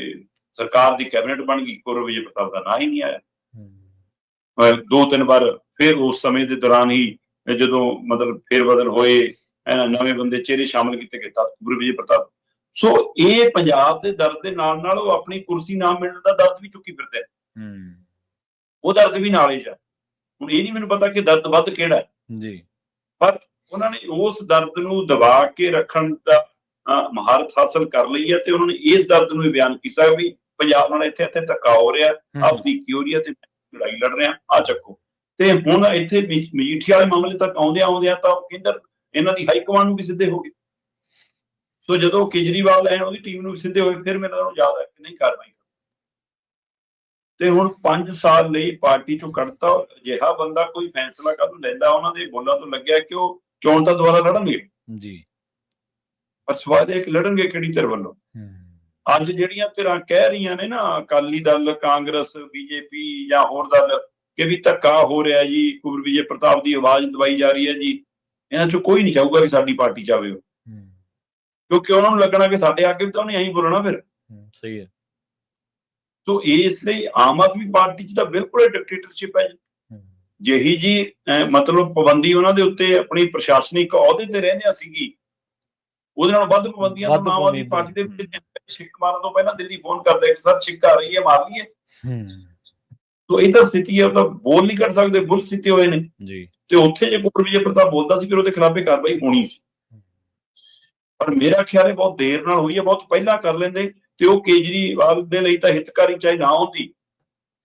ਸਰਕਾਰ ਦੀ ਕੈਬਨਿਟ ਬਣ ਗਈ, ਕੁੰਵਰ ਵਿਜੇ ਪ੍ਰਤਾਪ ਦਾ ਨਾਂ ਹੀ ਨਹੀਂ ਆਇਆ। 2-3 ਵਾਰ ਫਿਰ ਉਸ ਸਮੇਂ ਦੇ ਦੌਰਾਨ ਹੀ ਜਦੋਂ ਮਤਲਬ ਫੇਰ ਬਦਲ ਹੋਏ, ਨਵੇਂ ਬੰਦੇ ਚਿਹਰੇ ਸ਼ਾਮਲ ਕੀਤੇ ਗਏ ਤਾਂ ਕੁੰਵਰ ਵਿਜੇ ਪ੍ਰਤਾਪ। ਸੋ ਇਹ ਪੰਜਾਬ ਦੇ ਦਰਦ ਦੇ ਨਾਲ ਨਾਲ ਉਹ ਆਪਣੀ ਕੁਰਸੀ ਨਾ ਮਿਲਣ ਦਾ ਦਰਦ ਵੀ ਚੁੱਕੀ ਫਿਰਦੇ, ਉਹ ਦਰਦ ਵੀ ਨਾਲ ਹੀ ਜਾ। ਹੁਣ ਇਹ ਨਹੀਂ ਮੈਨੂੰ ਪਤਾ ਕਿ ਦਰਦ ਵੱਧ ਕਿਹੜਾ ਜੀ, ਪਰ ਉਹਨਾਂ ਨੇ ਉਸ ਦਰਦ ਨੂੰ ਦਬਾ ਕੇ ਰੱਖਣ ਦਾ ਮਹਾਰਤ ਹਾਸਲ ਕਰ ਲਈ ਹੈ, ਤੇ ਉਹਨਾਂ ਨੇ ਇਸ ਦਰਦ ਨੂੰ ਬਿਆਨ ਕੀਤਾ ਵੀ ਪੰਜਾਬ ਨਾਲ ਇੱਥੇ ਧੱਕਾ ਹੋ ਰਿਹਾ, ਆਪਦੀ ਕੀ ਹੋ ਰਹੀ ਹੈ ਤੇ ਲੜਾਈ ਲੜ ਰਿਹਾ, ਆ ਚੱਕੋ। ਤੇ ਹੁਣ ਇੱਥੇ ਮਜੀਠੀਆ ਵਾਲੇ ਮਾਮਲੇ ਤੱਕ ਆਉਂਦਿਆਂ ਤਾਂ ਕੇਂਦਰ ਇਹਨਾਂ ਦੀ ਹਾਈ ਕਮਾਂਡ ਨੂੰ ਵੀ ਸਿੱਧੇ ਹੋ ਗਏ। ਸੋ ਜਦੋਂ ਕੇਜਰੀਵਾਲ ਆਏ ਉਹਦੀ ਟੀਮ ਨੂੰ ਵੀ ਸਿੱਧੇ ਹੋਏ, ਫਿਰ ਮੈਨੂੰ ਯਾਦ ਹੈ ਕਿ ਨਹੀਂ ਕਾਰਵਾਈ। ਤੇ ਹੁਣ 5 ਸਾਲ ਲਈ ਪਾਰਟੀ ਚੋਂ ਕੱਢਤਾ, ਅਜਿਹਾ ਬੰਦਾ ਕੋਈ ਫੈਸਲਾ ਕਦੋਂ ਲੈਂਦਾ? ਉਹਨਾਂ ਦੇ ਬੋਲਾਂ ਤੋਂ ਲੱਗਿਆ ਕਿ ਉਹ ਚੋਣ ਤਾਂ ਦੁਬਾਰਾ ਲੜਨਗੇ ਜੀ, ਪਰ ਸਵਾਲ ਇਹ ਕਿ ਲੜਨਗੇ ਕਿਹੜੀ ਧਿਰ ਵੱਲੋਂ? ਅੱਜ ਜਿਹੜੀਆਂ ਧਿਰਾਂ ਕਹਿ ਰਹੀਆਂ ਨੇ ਨਾ, ਅਕਾਲੀ ਦਲ, ਕਾਂਗਰਸ, ਬੀਜੇਪੀ ਜਾਂ ਹੋਰ ਦਲ, ਕਿ ਵੀ ਧੱਕਾ ਹੋ ਰਿਹਾ ਜੀ, ਕੁੰਵਰ ਵਿਜੇ ਪ੍ਰਤਾਪ ਦੀ ਆਵਾਜ਼ ਦਬਾਈ ਜਾ ਰਹੀ ਹੈ ਜੀ, ਇਹਨਾਂ ਚੋਂ ਕੋਈ ਨਹੀਂ ਚਾਹੂਗਾ ਕਿ ਸਾਡੀ ਪਾਰਟੀ ਚ ਆਵੇ, ਕਿਉਂਕਿ ਉਹਨਾਂ ਨੂੰ ਲੱਗਣਾ ਕਿ ਸਾਡੇ ਅੱਗੇ ਵੀ ਤਾਂ ਉਹਨੇ ਐਂ ਬੋਲਣਾ ਫਿਰ। ਸਹੀ ਹੈ। ਤੋ ਇਸ ਲਈ ਆਮ ਆਦਮੀ ਪਾਰਟੀ ਚ ਤਾਂ ਬਿਲਕੁਲ ਡਿਕਟੇਟਰਸ਼ਿਪ ਹੈ ਜੀ। ਜਿਹੀ ਜੀ ਮਤਲਬ ਪਾਬੰਦੀ ਉਹਨਾਂ ਦੇ ਉੱਤੇ ਆਪਣੀ ਪ੍ਰਸ਼ਾਸਨਿਕ ਅਹੁਦੇ ਤੇ ਰਹਿੰਦਿਆਂ ਸੀਗੀ, ਉਹਦੇ ਨਾਲ ਵੱਧ ਪਾਬੰਦੀਆਂ ਤਾਂ ਆਮ ਆਦਮੀ ਪਾਰਟੀ ਦੇ ਵਿੱਚ ਛਿੱਕ ਮਾਰਨ ਤੋਂ ਪਹਿਲਾਂ ਦਿੱਲੀ ਫੋਨ ਕਰਦੇ ਕਿ ਸਰ ਛਿੱਕ ਆ ਰਹੀ ਹੈ, ਮਾਰ ਲਈਏ। ਤੋ ਇਹ ਤਾਂ ਸਥਿਤੀ ਹੈ, ਉਹ ਤਾਂ ਬੋਲ ਨਹੀਂ ਕਰ ਸਕਦੇ, ਬੁੱਲ ਸਿੱਤੇ ਹੋਏ ਨੇ ਜੀ। ਤੇ ਉੱਥੇ ਜੇ ਕੁੰਵਰ ਵਿਜੇ ਪ੍ਰਤਾਪ ਬੋਲਦਾ ਸੀ ਫਿਰ ਉਹਦੇ ਖਿਲਾਫ ਇਹ ਕਾਰਵਾਈ ਹੋਣੀ ਸੀ, ਪਰ ਮੇਰਾ ਖਿਆਲ ਹੈ ਬਹੁਤ ਦੇਰ ਨਾਲ ਹੋਈ ਹੈ। ਬਹੁਤ ਪਹਿਲਾਂ ਕਰ ਲੈਂਦੇ ਤੇ ਉਹ ਕੇਜਰੀਵਾਲ ਦੇ ਲਈ ਤਾਂ ਹਿਤਕਾਰੀ ਚਾਹੇ ਨਾ ਹੁੰਦੀ,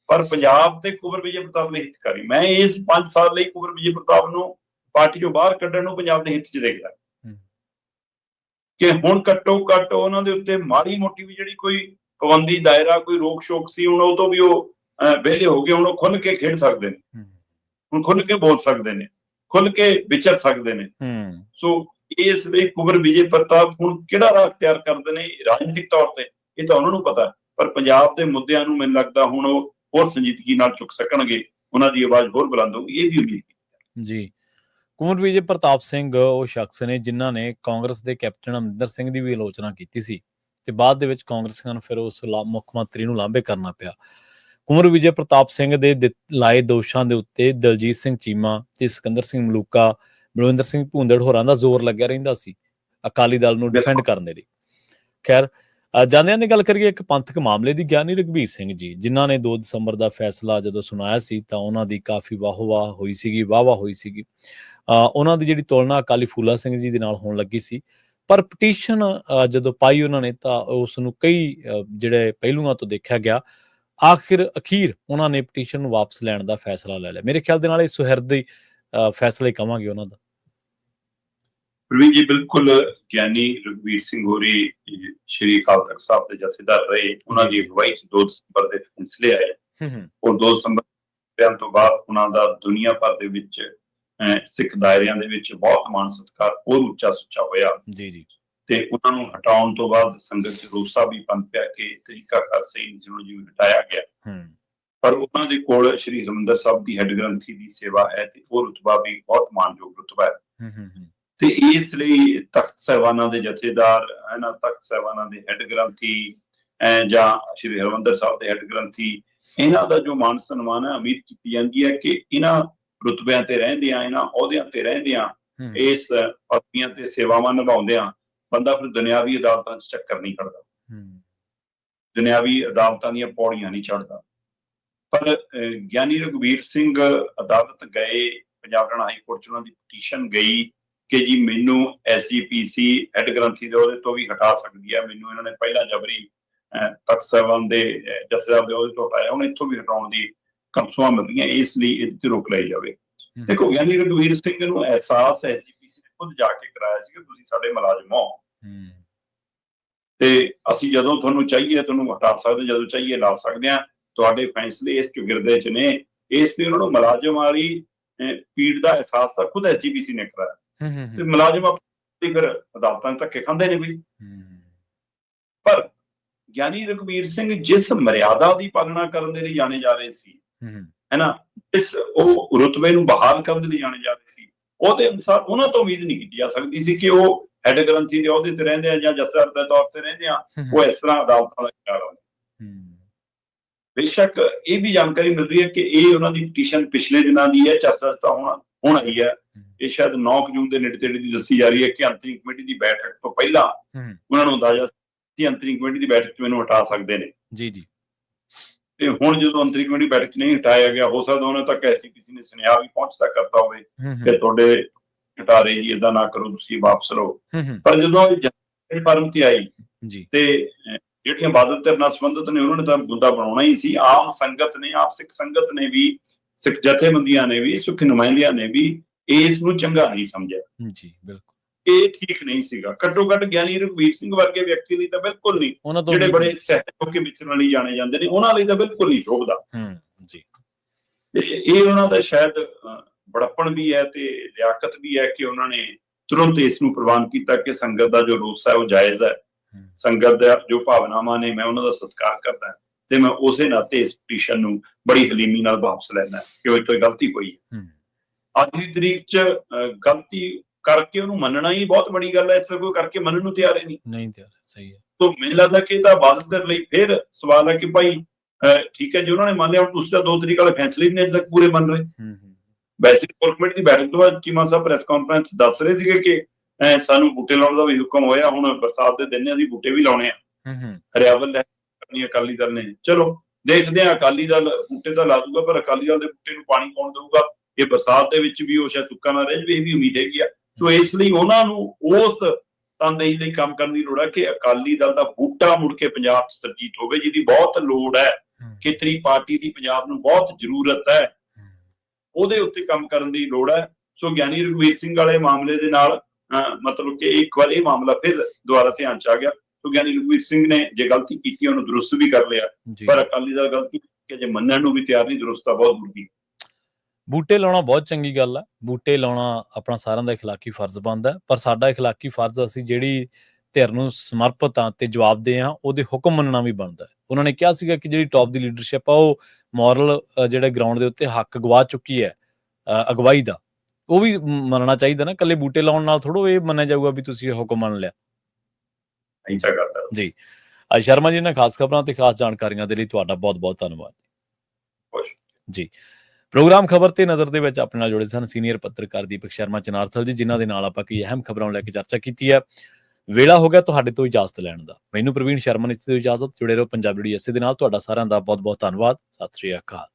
ਪਰ ਪੰਜਾਬ ਤੇ ਕੁੰਵਰ ਵਿਜੇ ਪ੍ਰਤਾਪ ਲਈ ਹਿਤਕਾਰੀ। ਮੈਂ ਇਸ 5 ਸਾਲ ਲਈ ਕੁੰਵਰ ਵਿਜੇ ਪ੍ਰਤਾਪ ਨੂੰ ਪਾਰਟੀ ਚੋਂ ਬਾਹਰ ਕੱਢਣ ਨੂੰ ਪੰਜਾਬ ਦੇ ਹਿੱਤ 'ਚ ਦੇਖਦਾ ਕਿ ਹੁਣ ਘੱਟੋ ਘੱਟ ਉਹਨਾਂ ਦੇ ਉੱਤੇ ਮਾੜੀ ਮੋਟੀ ਵੀ ਜਿਹੜੀ ਕੋਈ ਪਾਬੰਦੀ ਦਾਇਰਾ, ਕੋਈ ਰੋਕ ਸ਼ੋਕ ਸੀ, ਹੁਣ ਉਹ ਤੋਂ ਵੀ ਉਹ ਵਿਹਲੇ ਹੋ ਗਏ। ਹੁਣ ਉਹ ਖੁੱਲ ਕੇ ਖੇਡ ਸਕਦੇ ਨੇ, ਹੁਣ ਖੁੱਲ ਕੇ ਬੋਲ ਸਕਦੇ ਨੇ, ਖੁੱਲ ਕੇ ਵਿਚਰ ਸਕਦੇ ਨੇ। ਸੋ ਇਸ ਲਈ ਕੁੰਵਰ ਵਿਜੇ ਪ੍ਰਤਾਪ ਹੁਣ ਕਿਹੜਾ ਰਾਹ ਅਖਤਿਆਰ ਕਰਦੇ ਨੇ ਰਾਜਨੀਤਿਕ ਤੌਰ ਤੇ, ਇਹ ਤਾਂ ਉਹਨਾਂ ਨੂੰ ਪਤਾ, ਪਰ ਪੰਜਾਬ ਦੇ ਮੁੱਦਿਆਂ ਨੂੰ ਮੈਨੂੰ ਲੱਗਦਾ ਹੁਣ ਉਹ ਹੋਰ ਸੰਜੀਦਗੀ ਨਾਲ ਚੁੱਕ ਸਕਣਗੇ, ਉਹਨਾਂ ਦੀ ਆਵਾਜ਼ ਹੋਰ ਬੁਲੰਦ ਹੋਊਗੀ, ਇਹ ਵੀ ਉਮੀਦ ਜੀ। ਕੁੰਵਰ ਵਿਜੇ ਪ੍ਰਤਾਪ ਸਿੰਘ ਉਹ ਸ਼ਖਸ ਨੇ ਜਿਨ੍ਹਾਂ ਨੇ ਕਾਂਗਰਸ ਦੇ ਕੈਪਟਨ ਅਮਰਿੰਦਰ ਸਿੰਘ ਦੀ ਵੀ ਆਲੋਚਨਾ ਕੀਤੀ ਸੀ ਤੇ ਬਾਅਦ ਦੇ ਵਿੱਚ ਕਾਂਗਰਸੀਆਂ ਨੂੰ ਫਿਰ ਉਸ ਮੁੱਖ ਮੰਤਰੀ ਨੂੰ ਲਾਂਭੇ ਕਰਨਾ ਪਿਆ। ਕੁੰਵਰ ਵਿਜੇ ਪ੍ਰਤਾਪ ਸਿੰਘ ਦੇ ਲਾਏ ਦੋਸ਼ਾਂ ਦੇ ਉੱਤੇ ਦਲਜੀਤ ਸਿੰਘ ਚੀਮਾ ਤੇ ਸਿਕੰਦਰ ਸਿੰਘ ਮਲੂਕਾ, ਬਲਵਿੰਦਰ ਸਿੰਘ ਭੂੰਦੜ ਹੋਰਾਂ ਦਾ ਜ਼ੋਰ ਲੱਗਿਆ ਰਹਿੰਦਾ ਸੀ ਅਕਾਲੀ ਦਲ ਨੂੰ ਡਿਫੈਂਡ ਕਰਨ ਦੇ ਲਈ। ਖੈਰ, ਜਾਂਦਿਆਂ ਦੀ ਗੱਲ ਕਰੀਏ ਇੱਕ ਪੰਥਕ ਮਾਮਲੇ ਦੀ, ਗਿਆਨੀ ਰਘਬੀਰ ਸਿੰਘ ਜੀ ਜਿਨ੍ਹਾਂ ਨੇ 2 ਦਸੰਬਰ ਦਾ ਫੈਸਲਾ ਜਦੋਂ ਸੁਣਾਇਆ ਸੀ ਤਾਂ ਉਹਨਾਂ ਦੀ ਕਾਫੀ ਵਾਹ-ਵਾਹ ਹੋਈ ਸੀਗੀ, ਵਾਹ-ਵਾਹ ਹੋਈ ਸੀਗੀ। ਉਹਨਾਂ ਦੀ ਜਿਹੜੀ ਤੁਲਨਾ ਅਕਾਲੀ ਫੂਲਾ ਸਿੰਘ ਜੀ ਦੇ ਨਾਲ ਹੋਣ ਲੱਗੀ ਸੀ, ਪਰ ਪਟੀਸ਼ਨ ਜਦੋਂ ਪਾਈ ਉਹਨਾਂ ਨੇ ਤਾਂ ਉਸ ਨੂੰ ਕਈ ਜਿਹੜੇ ਪਹਿਲੂਆਂ ਤੋਂ ਦੇਖਿਆ ਗਿਆ। ਅਖੀਰ ਉਹਨਾਂ ਨੇ ਪਟੀਸ਼ਨ ਨੂੰ ਵਾਪਸ ਲੈਣ ਦਾ ਫੈਸਲਾ ਲੈ ਲਿਆ। ਮੇਰੇ ਖਿਆਲ ਦੇ ਨਾਲ ਇਹ ਸੁਹਿਰਦੀ ਫੈਸਲਾ ਹੀ ਕਵਾਂਗੇ ਉਹਨਾਂ ਦਾ। ਪ੍ਰਵੀਨ ਜੀ ਬਿਲਕੁਲ, ਗਿਆਨੀ ਰਘਬੀਰ ਸਿੰਘ ਹੋਰੀ ਸ਼੍ਰੀ ਅਕਾਲ ਤਖਤ ਸਾਹਿਬ ਦੇ ਜਥੇਦਾਰ ਰਹੇ, ਉਹਨਾਂ ਦੀ ਅਗਵਾਈ 'ਚ 2 ਦਸੰਬਰ ਦੇ ਫੈਸਲੇ ਆਏ ਔਰ 2 ਦਸੰਬਰ ਤੋਂ ਬਾਅਦ ਉਹਨਾਂ ਦਾ ਦੁਨੀਆ ਭਰ ਦੇ ਵਿੱਚ ਸਿੱਖ ਦਾਇਰਿਆਂ ਦੇ ਵਿੱਚ ਬਹੁਤ ਮਾਣ ਸਤਿਕਾਰ ਹੋਰ ਉੱਚਾ ਸੁੱਚਾ ਹੋਇਆ ਜੀ। ਤੇ ਉਹਨਾਂ ਨੂੰ ਹਟਾਉਣ ਤੋਂ ਬਾਅਦ ਸੰਗਤ 'ਚ ਰੋਸਾ ਵੀ ਪੰਥਿਆ ਕਿ ਤਰੀਕਾਕਾਰ ਸਹੀ ਨਹੀਂ ਸੀ, ਉਹਨੂੰ ਜਿਵੇਂ ਹਟਾਇਆ ਗਿਆ। ਪਰ ਉਹਨਾਂ ਦੇ ਕੋਲ ਸ਼੍ਰੀ ਹਰਿਮੰਦਰ ਸਾਹਿਬ ਦੀ ਹੈੱਡ ਗ੍ਰੰਥੀ ਦੀ ਸੇਵਾ ਹੈ ਤੇ ਉਹ ਰੁਤਬਾ ਵੀ ਬਹੁਤ ਮਾਣਯੋਗ ਰੁਤਬਾ ਹੈ। ਤੇ ਇਸ ਲਈ ਤਖਤ ਸਾਹਿਬਾਨਾਂ ਦੇ ਜਥੇਦਾਰ, ਇਹਨਾਂ ਤਖਤ ਸਾਹਿਬਾਨਾਂ ਦੇ ਹੈੱਡ ਗ੍ਰੰਥੀ ਜਾਂ ਸ਼੍ਰੀ ਹਰਿਮੰਦਰ ਸਾਹਿਬ ਦੇ ਹੈੱਡ ਗ੍ਰੰਥੀ, ਇਹਨਾਂ ਦਾ ਜੋ ਮਾਨ ਸਨਮਾਨ ਹੈ, ਉਮੀਦ ਕੀਤੀ ਜਾਂਦੀ ਹੈ ਕਿ ਇਹਨਾਂ ਰੁਤਬਿਆਂ ਤੇ ਰਹਿੰਦਿਆਂ, ਇਹਨਾਂ ਅਹੁਦਿਆਂ ਤੇ ਰਹਿੰਦਿਆਂ, ਇਸ ਪਦਵੀਆਂ ਤੇ ਸੇਵਾਵਾਂ ਨਿਭਾਉਂਦਿਆਂ ਬੰਦਾ ਫਿਰ ਦੁਨਿਆਵੀ ਅਦਾਲਤਾਂ 'ਚ ਚੱਕਰ ਨਹੀਂ ਕੱਢਦਾ, ਦੁਨਿਆਵੀ ਅਦਾਲਤਾਂ ਦੀਆਂ ਪੌੜੀਆਂ ਨਹੀਂ ਚੜ੍ਹਦਾ। ਪਰ ਗਿਆਨੀ ਰਘਬੀਰ ਸਿੰਘ ਅਦਾਲਤ ਗਏ, ਪੰਜਾਬ ਹਰਿਆਣਾ ਹਾਈ ਕੋਰਟ 'ਚ ਉਹਨਾਂ ਦੀ ਪਟੀਸ਼ਨ ਗਈ ਕਿ ਜੀ ਮੈਨੂੰ SGPC ਹੈੱਡ ਗ੍ਰੰਥੀ ਦੇ ਅਹੁਦੇ ਤੋਂ ਵੀ ਹਟਾ ਸਕਦੀ ਹੈ, ਮੈਨੂੰ ਇਹਨਾਂ ਨੇ ਪਹਿਲਾਂ ਜਬਰੀ ਤਖਤ ਸਾਹਿਬਾਨ ਦੇ ਜਥੇਦਾਰ ਦੇ ਅਹੁਦੇ ਤੋਂ ਹਟਾਇਆ, ਹੁਣ ਇੱਥੋਂ ਵੀ ਹਟਾਉਣ ਦੀ ਕਮਸੂਆਂ ਮਿਲਦੀਆਂ, ਇਸ ਲਈ ਇਹਦੇ 'ਚ ਰੋਕ ਲਈ ਜਾਵੇ। ਦੇਖੋ, ਗਿਆਨੀ ਰਘਬੀਰ ਸਿੰਘ ਨੂੰ ਅਹਿਸਾਸ SGPC ਨੇ ਖੁਦ ਜਾ ਕੇ ਕਰਾਇਆ ਸੀ ਕਿ ਤੁਸੀਂ ਸਾਡੇ ਮੁਲਾਜ਼ਮ ਹੋ ਤੇ ਅਸੀਂ ਜਦੋਂ ਤੁਹਾਨੂੰ ਚਾਹੀਏ ਤੁਹਾਨੂੰ ਹਟਾ ਸਕਦੇ, ਜਦੋਂ ਚਾਹੀਏ ਲਾ ਸਕਦੇ ਹਾਂ, ਤੁਹਾਡੇ ਫੈਸਲੇ ਇਸ ਚੁਗਿਰਦੇ 'ਚ ਨੇ। ਇਸ ਲਈ ਉਹਨਾਂ ਨੂੰ ਮੁਲਾਜ਼ਮ ਵਾਲੀ ਪੀੜ ਦਾ ਅਹਿਸਾਸ ਤਾਂ ਖੁਦ SGPC ਨੇ ਕਰਾਇਆ ਤੇ ਮੁਲਾਜ਼ਮ ਫਿਰ ਅਦਾਲਤਾਂ ਦੇ ਧੱਕੇ ਖਾਂਦੇ ਨੇ ਵੀ। ਪਰ ਗਿਆਨੀ ਰਘਬੀਰ ਸਿੰਘ ਜਿਸ ਮਰਿਆਦਾ ਦੀ ਪਾਲਣਾ ਕਰਨ ਦੇ ਲਈ ਜਾਣੇ ਜਾ ਰਹੇ ਸੀ, ਹੈ ਨਾ, ਇਸ ਉਹ ਰੁਤਬੇ ਨੂੰ ਬਹਾਲ ਕਰਨ ਦੇ ਲਈ ਜਾਣੇ ਜਾ ਰਹੇ ਸੀ, ਉਹਦੇ ਅਨੁਸਾਰ ਉਹਨਾਂ ਤੋਂ ਉਮੀਦ ਨਹੀਂ ਕੀਤੀ ਜਾ ਸਕਦੀ ਸੀ ਕਿ ਉਹ ਹੈੱਡ ਗ੍ਰੰਥੀ ਦੇ ਅਹੁਦੇ ਤੇ ਰਹਿੰਦੇ ਆ ਜਾਂ ਜਥੇਦਾਰ ਦੇ ਤੌਰ ਤੇ ਰਹਿੰਦੇ ਆ, ਉਹ ਇਸ ਤਰ੍ਹਾਂ ਅਦਾਲਤਾਂ ਦਾ ਖਿਆਲ ਆਉਂਦਾ। ਬੇਸ਼ੱਕ ਇਹ ਵੀ ਜਾਣਕਾਰੀ ਮਿਲ ਰਹੀ ਹੈ ਕਿ ਇਹ ਉਹਨਾਂ ਦੀ ਪਟੀਸ਼ਨ ਪਿਛਲੇ ਦਿਨਾਂ ਦੀ ਹੈ, ਚਰਚਾ ਤਾਂ ਹੁਣ ਆਈ ਹੈ। ਇਹ ਸ਼ਾਇਦ 9 ਜੂਨ ਦੇ ਨੇੜੇ ਤੇੜੇ ਦੀ ਦੱਸੀ ਜਾ ਰਹੀ ਹੈ ਕਿ ਅੰਤਰਿਮ ਕਮੇਟੀ ਦੀ ਬੈਠਕ ਤੋਂ ਪਹਿਲਾਂ ਉਹਨਾਂ ਨੂੰ ਅੰਦਾਜ਼ਾ ਸੀ ਅੰਤਰਿਮ ਕਮੇਟੀ ਦੀ ਬੈਠਕ 'ਚ ਮੈਨੂੰ ਹਟਾ ਸਕਦੇ ਨੇ ਜੀ। ਤੇ ਹੁਣ ਜਦੋਂ ਅੰਤਰਿਮ ਕਮੇਟੀ ਬੈਠਕ 'ਚ ਨਹੀਂ ਹਟਾਇਆ ਗਿਆ, ਹੋ ਸਕਦਾ ਉਹਨਾਂ ਤੱਕ SGPC ਨੇ ਸੁਨੇਹਾ ਵੀ ਪਹੁੰਚਦਾ ਕਰਤਾ ਹੋਵੇ ਕਿ ਤੁਹਾਡੇ ਹਟਾਰੇ ਜੀ, ਏਦਾਂ ਨਾ ਕਰੋ, ਤੁਸੀਂ ਵਾਪਸ ਲਓ। ਪਰ ਜਦੋਂ ਇਹ ਫਾਰਮ ਤੇ ਆਈ ਤੇ ਜਿਹੜੀਆਂ ਬਾਦਲ ਧਿਰ ਨਾਲ ਸੰਬੰਧਿਤ ਨੇ ਉਹਨਾਂ ਨੇ ਤਾਂ ਮੁੱਦਾ ਬਣਾਉਣਾ ਹੀ ਸੀ। ਆਮ ਸੰਗਤ ਨੇ, ਆਪ ਸਿੱਖ ਸੰਗਤ ਨੇ ਵੀ, ਸਿੱਖ ਜਥੇਬੰਦੀਆਂ ਨੇ ਵੀ, ਸਿੱਖ ਨੁਮਾਇੰਦਿਆਂ ਨੇ ਵੀ ਇਸ ਨੂੰ ਚੰਗਾ ਨਹੀਂ ਸਮਝਿਆ ਜੀ। ਬਿਲਕੁਲ ਇਹ ਠੀਕ ਨਹੀਂ ਸੀਗਾ, ਘੱਟੋ ਘੱਟ ਗਿਆਨੀ ਰਘਬੀਰ ਸਿੰਘ ਵਰਗੇ ਵਿਅਕਤੀ ਲਈ ਤਾਂ ਬਿਲਕੁਲ ਨਹੀਂ, ਜਿਹੜੇ ਬੜੇ ਸਹਿਯੋਗ ਕੇ ਵਿਚਰਨ ਲਈ ਜਾਣੇ ਜਾਂਦੇ ਨੇ, ਉਹਨਾਂ ਲਈ ਤਾਂ ਬਿਲਕੁਲ ਨਹੀਂ ਸ਼ੋਭਦਾ ਜੀ। ਇਹ ਉਹਨਾਂ ਦਾ ਸ਼ਾਇਦ ਬੜਪਣ ਵੀ ਹੈ ਤੇ ਲਿਆਕਤ ਵੀ ਹੈ ਕਿ ਉਹਨਾਂ ਨੇ ਤੁਰੰਤ ਇਸ ਨੂੰ ਪ੍ਰਵਾਨ ਕੀਤਾ ਕਿ ਸੰਗਤ ਦਾ ਜੋ ਰੋਸ ਹੈ ਉਹ ਜਾਇਜ਼ ਹੈ, ਸੰਗਤ ਦਾ ਜੋ ਭਾਵਨਾਵਾਂ ਨੇ ਮੈਂ ਉਹਨਾਂ ਦਾ ਸਤਿਕਾਰ ਕਰਦਾ ਤੇ ਮੈਂ ਉਸੇ ਨਾਤੇ ਇਸ ਪਟੀਸ਼ਨ ਨੂੰ ਬੜੀ ਹਲੀਮੀ ਨਾਲ ਵਾਪਸ ਲੈਣਾ ਕਿ ਉਹ ਤੋਂ ਗਲਤੀ ਹੋਈ ਹੈ। ਅੱਜ ਦੀ ਤਰੀਕ 'ਚ ਗਲਤੀ ਕਰਕੇ ਉਹਨੂੰ ਮੰਨਣਾ ਹੀ ਬਹੁਤ ਬੜੀ ਗੱਲ ਹੈ। ਇੱਥੇ ਕੋਈ ਕਰਕੇ ਮੰਨਣ ਨੂੰ ਤਿਆਰ ਹੀ ਨਹੀਂ ਤਿਆਰ ਹੈ। ਸਹੀ ਹੈ। ਤਾਂ ਮੈਨੂੰ ਲੱਗਦਾ ਕਿ ਇਹਦਾ ਬਾਦਸ਼ਾਹ ਲਈ ਫਿਰ ਸਵਾਲ ਹੈ ਕਿ ਭਾਈ ਠੀਕ ਹੈ ਜੀ, ਉਹਨਾਂ ਨੇ ਮੰਨ ਲਿਆ, ਹੁਣ ਤੁਸੀਂ ਤਾਂ 2 ਤਰੀਕ ਵਾਲੇ ਫੈਸਲੇ ਨਹੀਂ ਅਜੇ ਤੱਕ ਪੂਰੇ ਮੰਨ ਰਹੇ। ਵੈਸੇ ਕੋਰ ਕਮੇਟੀ ਦੀ ਬੈਠਕ ਤੋਂ ਬਾਅਦ ਚੀਮਾ ਸਾਹਿਬ ਪ੍ਰੈਸ ਕਾਨਫਰੰਸ ਦੱਸ ਰਹੇ ਸੀਗੇ ਕਿ ਸਾਨੂੰ ਬੂਟੇ ਲਾਉਣ ਦਾ ਵੀ ਹੁਕਮ ਹੋਇਆ, ਹੁਣ ਬਰਸਾਤ ਦੇ ਦਿਨ ਨੇ, ਅਸੀਂ ਬੂਟੇ ਵੀ ਲਾਉਣੇ ਆ। ਹਰਿਆਵਲ ਲੈ ਕਰਨੀ ਅਕਾਲੀ ਦਲ ਨੇ। ਚਲੋ ਦੇਖਦੇ ਆ, ਅਕਾਲੀ ਦਲ ਬੂਟੇ ਤਾਂ ਲਾ ਦੂਗਾ, ਪਰ ਅਕਾਲੀ ਦਲ ਦੇ ਬੂਟੇ ਨੂੰ ਪਾਣੀ ਕੌਣ ਦੇਊਗਾ? ਇਹ ਬਰਸਾਤ ਦੇ ਵਿੱਚ ਵੀ ਉਹ ਸ਼ਾਇਦ ਸੁੱਕਾ ਨਾ ਰਹਿ ਜਾਵੇ, ਇਹ ਵੀ ਉਮੀਦ ਹੈਗੀ ਆ। ਸੋ ਇਸ ਲਈ ਉਹਨਾਂ ਨੂੰ ਉਸ ਤਨਦੇਹੀ ਲਈ ਕੰਮ ਕਰਨ ਦੀ ਲੋੜ ਹੈ ਕਿ ਅਕਾਲੀ ਦਲ ਦਾ ਬੂਟਾ ਮੁੜ ਕੇ ਪੰਜਾਬ 'ਚ ਸਰਜੀਤ ਹੋਵੇ, ਜਿਹਦੀ ਬਹੁਤ ਲੋੜ ਹੈ। ਖੇਤਰੀ ਪਾਰਟੀ ਦੀ ਪੰਜਾਬ ਨੂੰ ਬਹੁਤ ਜ਼ਰੂਰਤ ਹੈ, ਉਹਦੇ ਉੱਤੇ ਕੰਮ ਕਰਨ ਦੀ ਲੋੜ ਹੈ। ਸੋ ਗਿਆਨੀ ਰਘੁਵੀਰ ਸਿੰਘ ਵਾਲੇ ਮਾਮਲੇ ਦੇ ਨਾਲ ਮਤਲਬ ਕਿ ਇੱਕ ਵਾਰ ਇਹ ਮਾਮਲਾ ਫਿਰ ਦੁਬਾਰਾ ਧਿਆਨ 'ਚ ਆ ਗਿਆ। ਸੋ ਗਿਆਨੀ ਰਘੁਵੀਰ ਸਿੰਘ ਨੇ ਜੇ ਗਲਤੀ ਕੀਤੀ ਉਹਨੂੰ ਦਰੁਸਤ ਵੀ ਕਰ ਲਿਆ, ਪਰ ਅਕਾਲੀ ਦਲ ਗਲਤੀ ਕਿ ਜੇ ਮੰਨਣ ਨੂੰ ਵੀ ਤਿਆਰ ਨਹੀਂ, ਦਰੁਸਤ ਤਾਂ ਬਹੁਤ ਦੂਰ। ਬੂਟੇ ਲਾਉਣਾ ਬਹੁਤ ਚੰਗੀ ਗੱਲ ਹੈ। ਬੂਟੇ ਲਾਉਣਾ ਆਪਣਾ ਸਾਰਿਆਂ ਦਾ ਇਖਲਾਕੀ ਫਰਜ਼ ਬਣਦਾ ਹੈ, ਪਰ ਸਾਡਾ ਇਖਲਾਕੀ ਫਰਜ਼ ਅਸੀਂ ਜਿਹੜੀ ਧਿਰ ਨੂੰ ਸਮਰਪਿਤ ਹਾਂ ਤੇ ਜਵਾਬਦੇਹ ਹਾਂ, ਉਹਦੇ ਹੁਕਮ ਮੰਨਣਾ ਵੀ ਬਣਦਾ ਹੈ। ਉਹਨਾਂ ਨੇ ਕਿਹਾ ਸੀਗਾ ਕਿ ਜਿਹੜੀ ਟੌਪ ਦੀ ਲੀਡਰਸ਼ਿਪ ਆ ਉਹ ਮੋਰਲ ਜਿਹੜੇ ਗਰਾਊਂਡ ਦੇ ਉੱਤੇ ਹੱਕ ਗਵਾ ਚੁੱਕੀ ਹੈ ਅਗਵਾਈ ਦਾ, ਉਹ ਵੀ ਮੰਨਣਾ ਚਾਹੀਦਾ ਨਾ। ਇਕੱਲੇ ਬੂਟੇ ਲਾਉਣ ਨਾਲ ਥੋੜ੍ਹਾ ਇਹ ਮੰਨਿਆ ਜਾਊਗਾ ਵੀ ਤੁਸੀਂ ਇਹ ਹੁਕਮ ਮੰਨ ਲਿਆ ਜੀ। ਸ਼ਰਮਾ ਜੀ, ਇਹਨਾਂ ਖਾਸ ਖਬਰਾਂ ਤੇ ਖਾਸ ਜਾਣਕਾਰੀਆਂ ਦੇ ਲਈ ਤੁਹਾਡਾ ਬਹੁਤ ਬਹੁਤ ਧੰਨਵਾਦ ਜੀ। ਪ੍ਰੋਗਰਾਮ ਖਬਰ ਤੇ ਨਜ਼ਰ ਦੇ ਵਿੱਚ ਆਪਣੇ ਨਾਲ ਜੁੜੇ ਸਨ ਸੀਨੀਅਰ ਪੱਤਰਕਾਰ ਦੀਪਕ ਸ਼ਰਮਾ ਚਨਾਰਥਲ ਜੀ, ਜਿਨ੍ਹਾਂ ਦੇ ਨਾਲ ਆਪਾਂ ਕਈ ਅਹਿਮ ਖਬਰਾਂ ਨੂੰ ਲੈ ਕੇ ਚਰਚਾ ਕੀਤੀ ਹੈ। ਵੇਲਾ ਹੋ ਗਿਆ ਤੁਹਾਡੇ ਤੋਂ ਇਜਾਜ਼ਤ ਲੈਣ ਦਾ। ਮੈਨੂੰ ਪ੍ਰਵੀਨ ਸ਼ਰਮਾ ਨੇ ਦਿੱਤੀ ਇਜਾਜ਼ਤ। ਜੁੜੇ ਰਹੋ ਪੰਜਾਬੀ ਡੀਐਸਏ ਦੇ ਨਾਲ। ਤੁਹਾਡਾ ਸਾਰਿਆਂ ਦਾ ਬਹੁਤ ਬਹੁਤ ਧੰਨਵਾਦ। ਸਤਿ ਸ਼੍ਰੀ ਅਕਾਲ।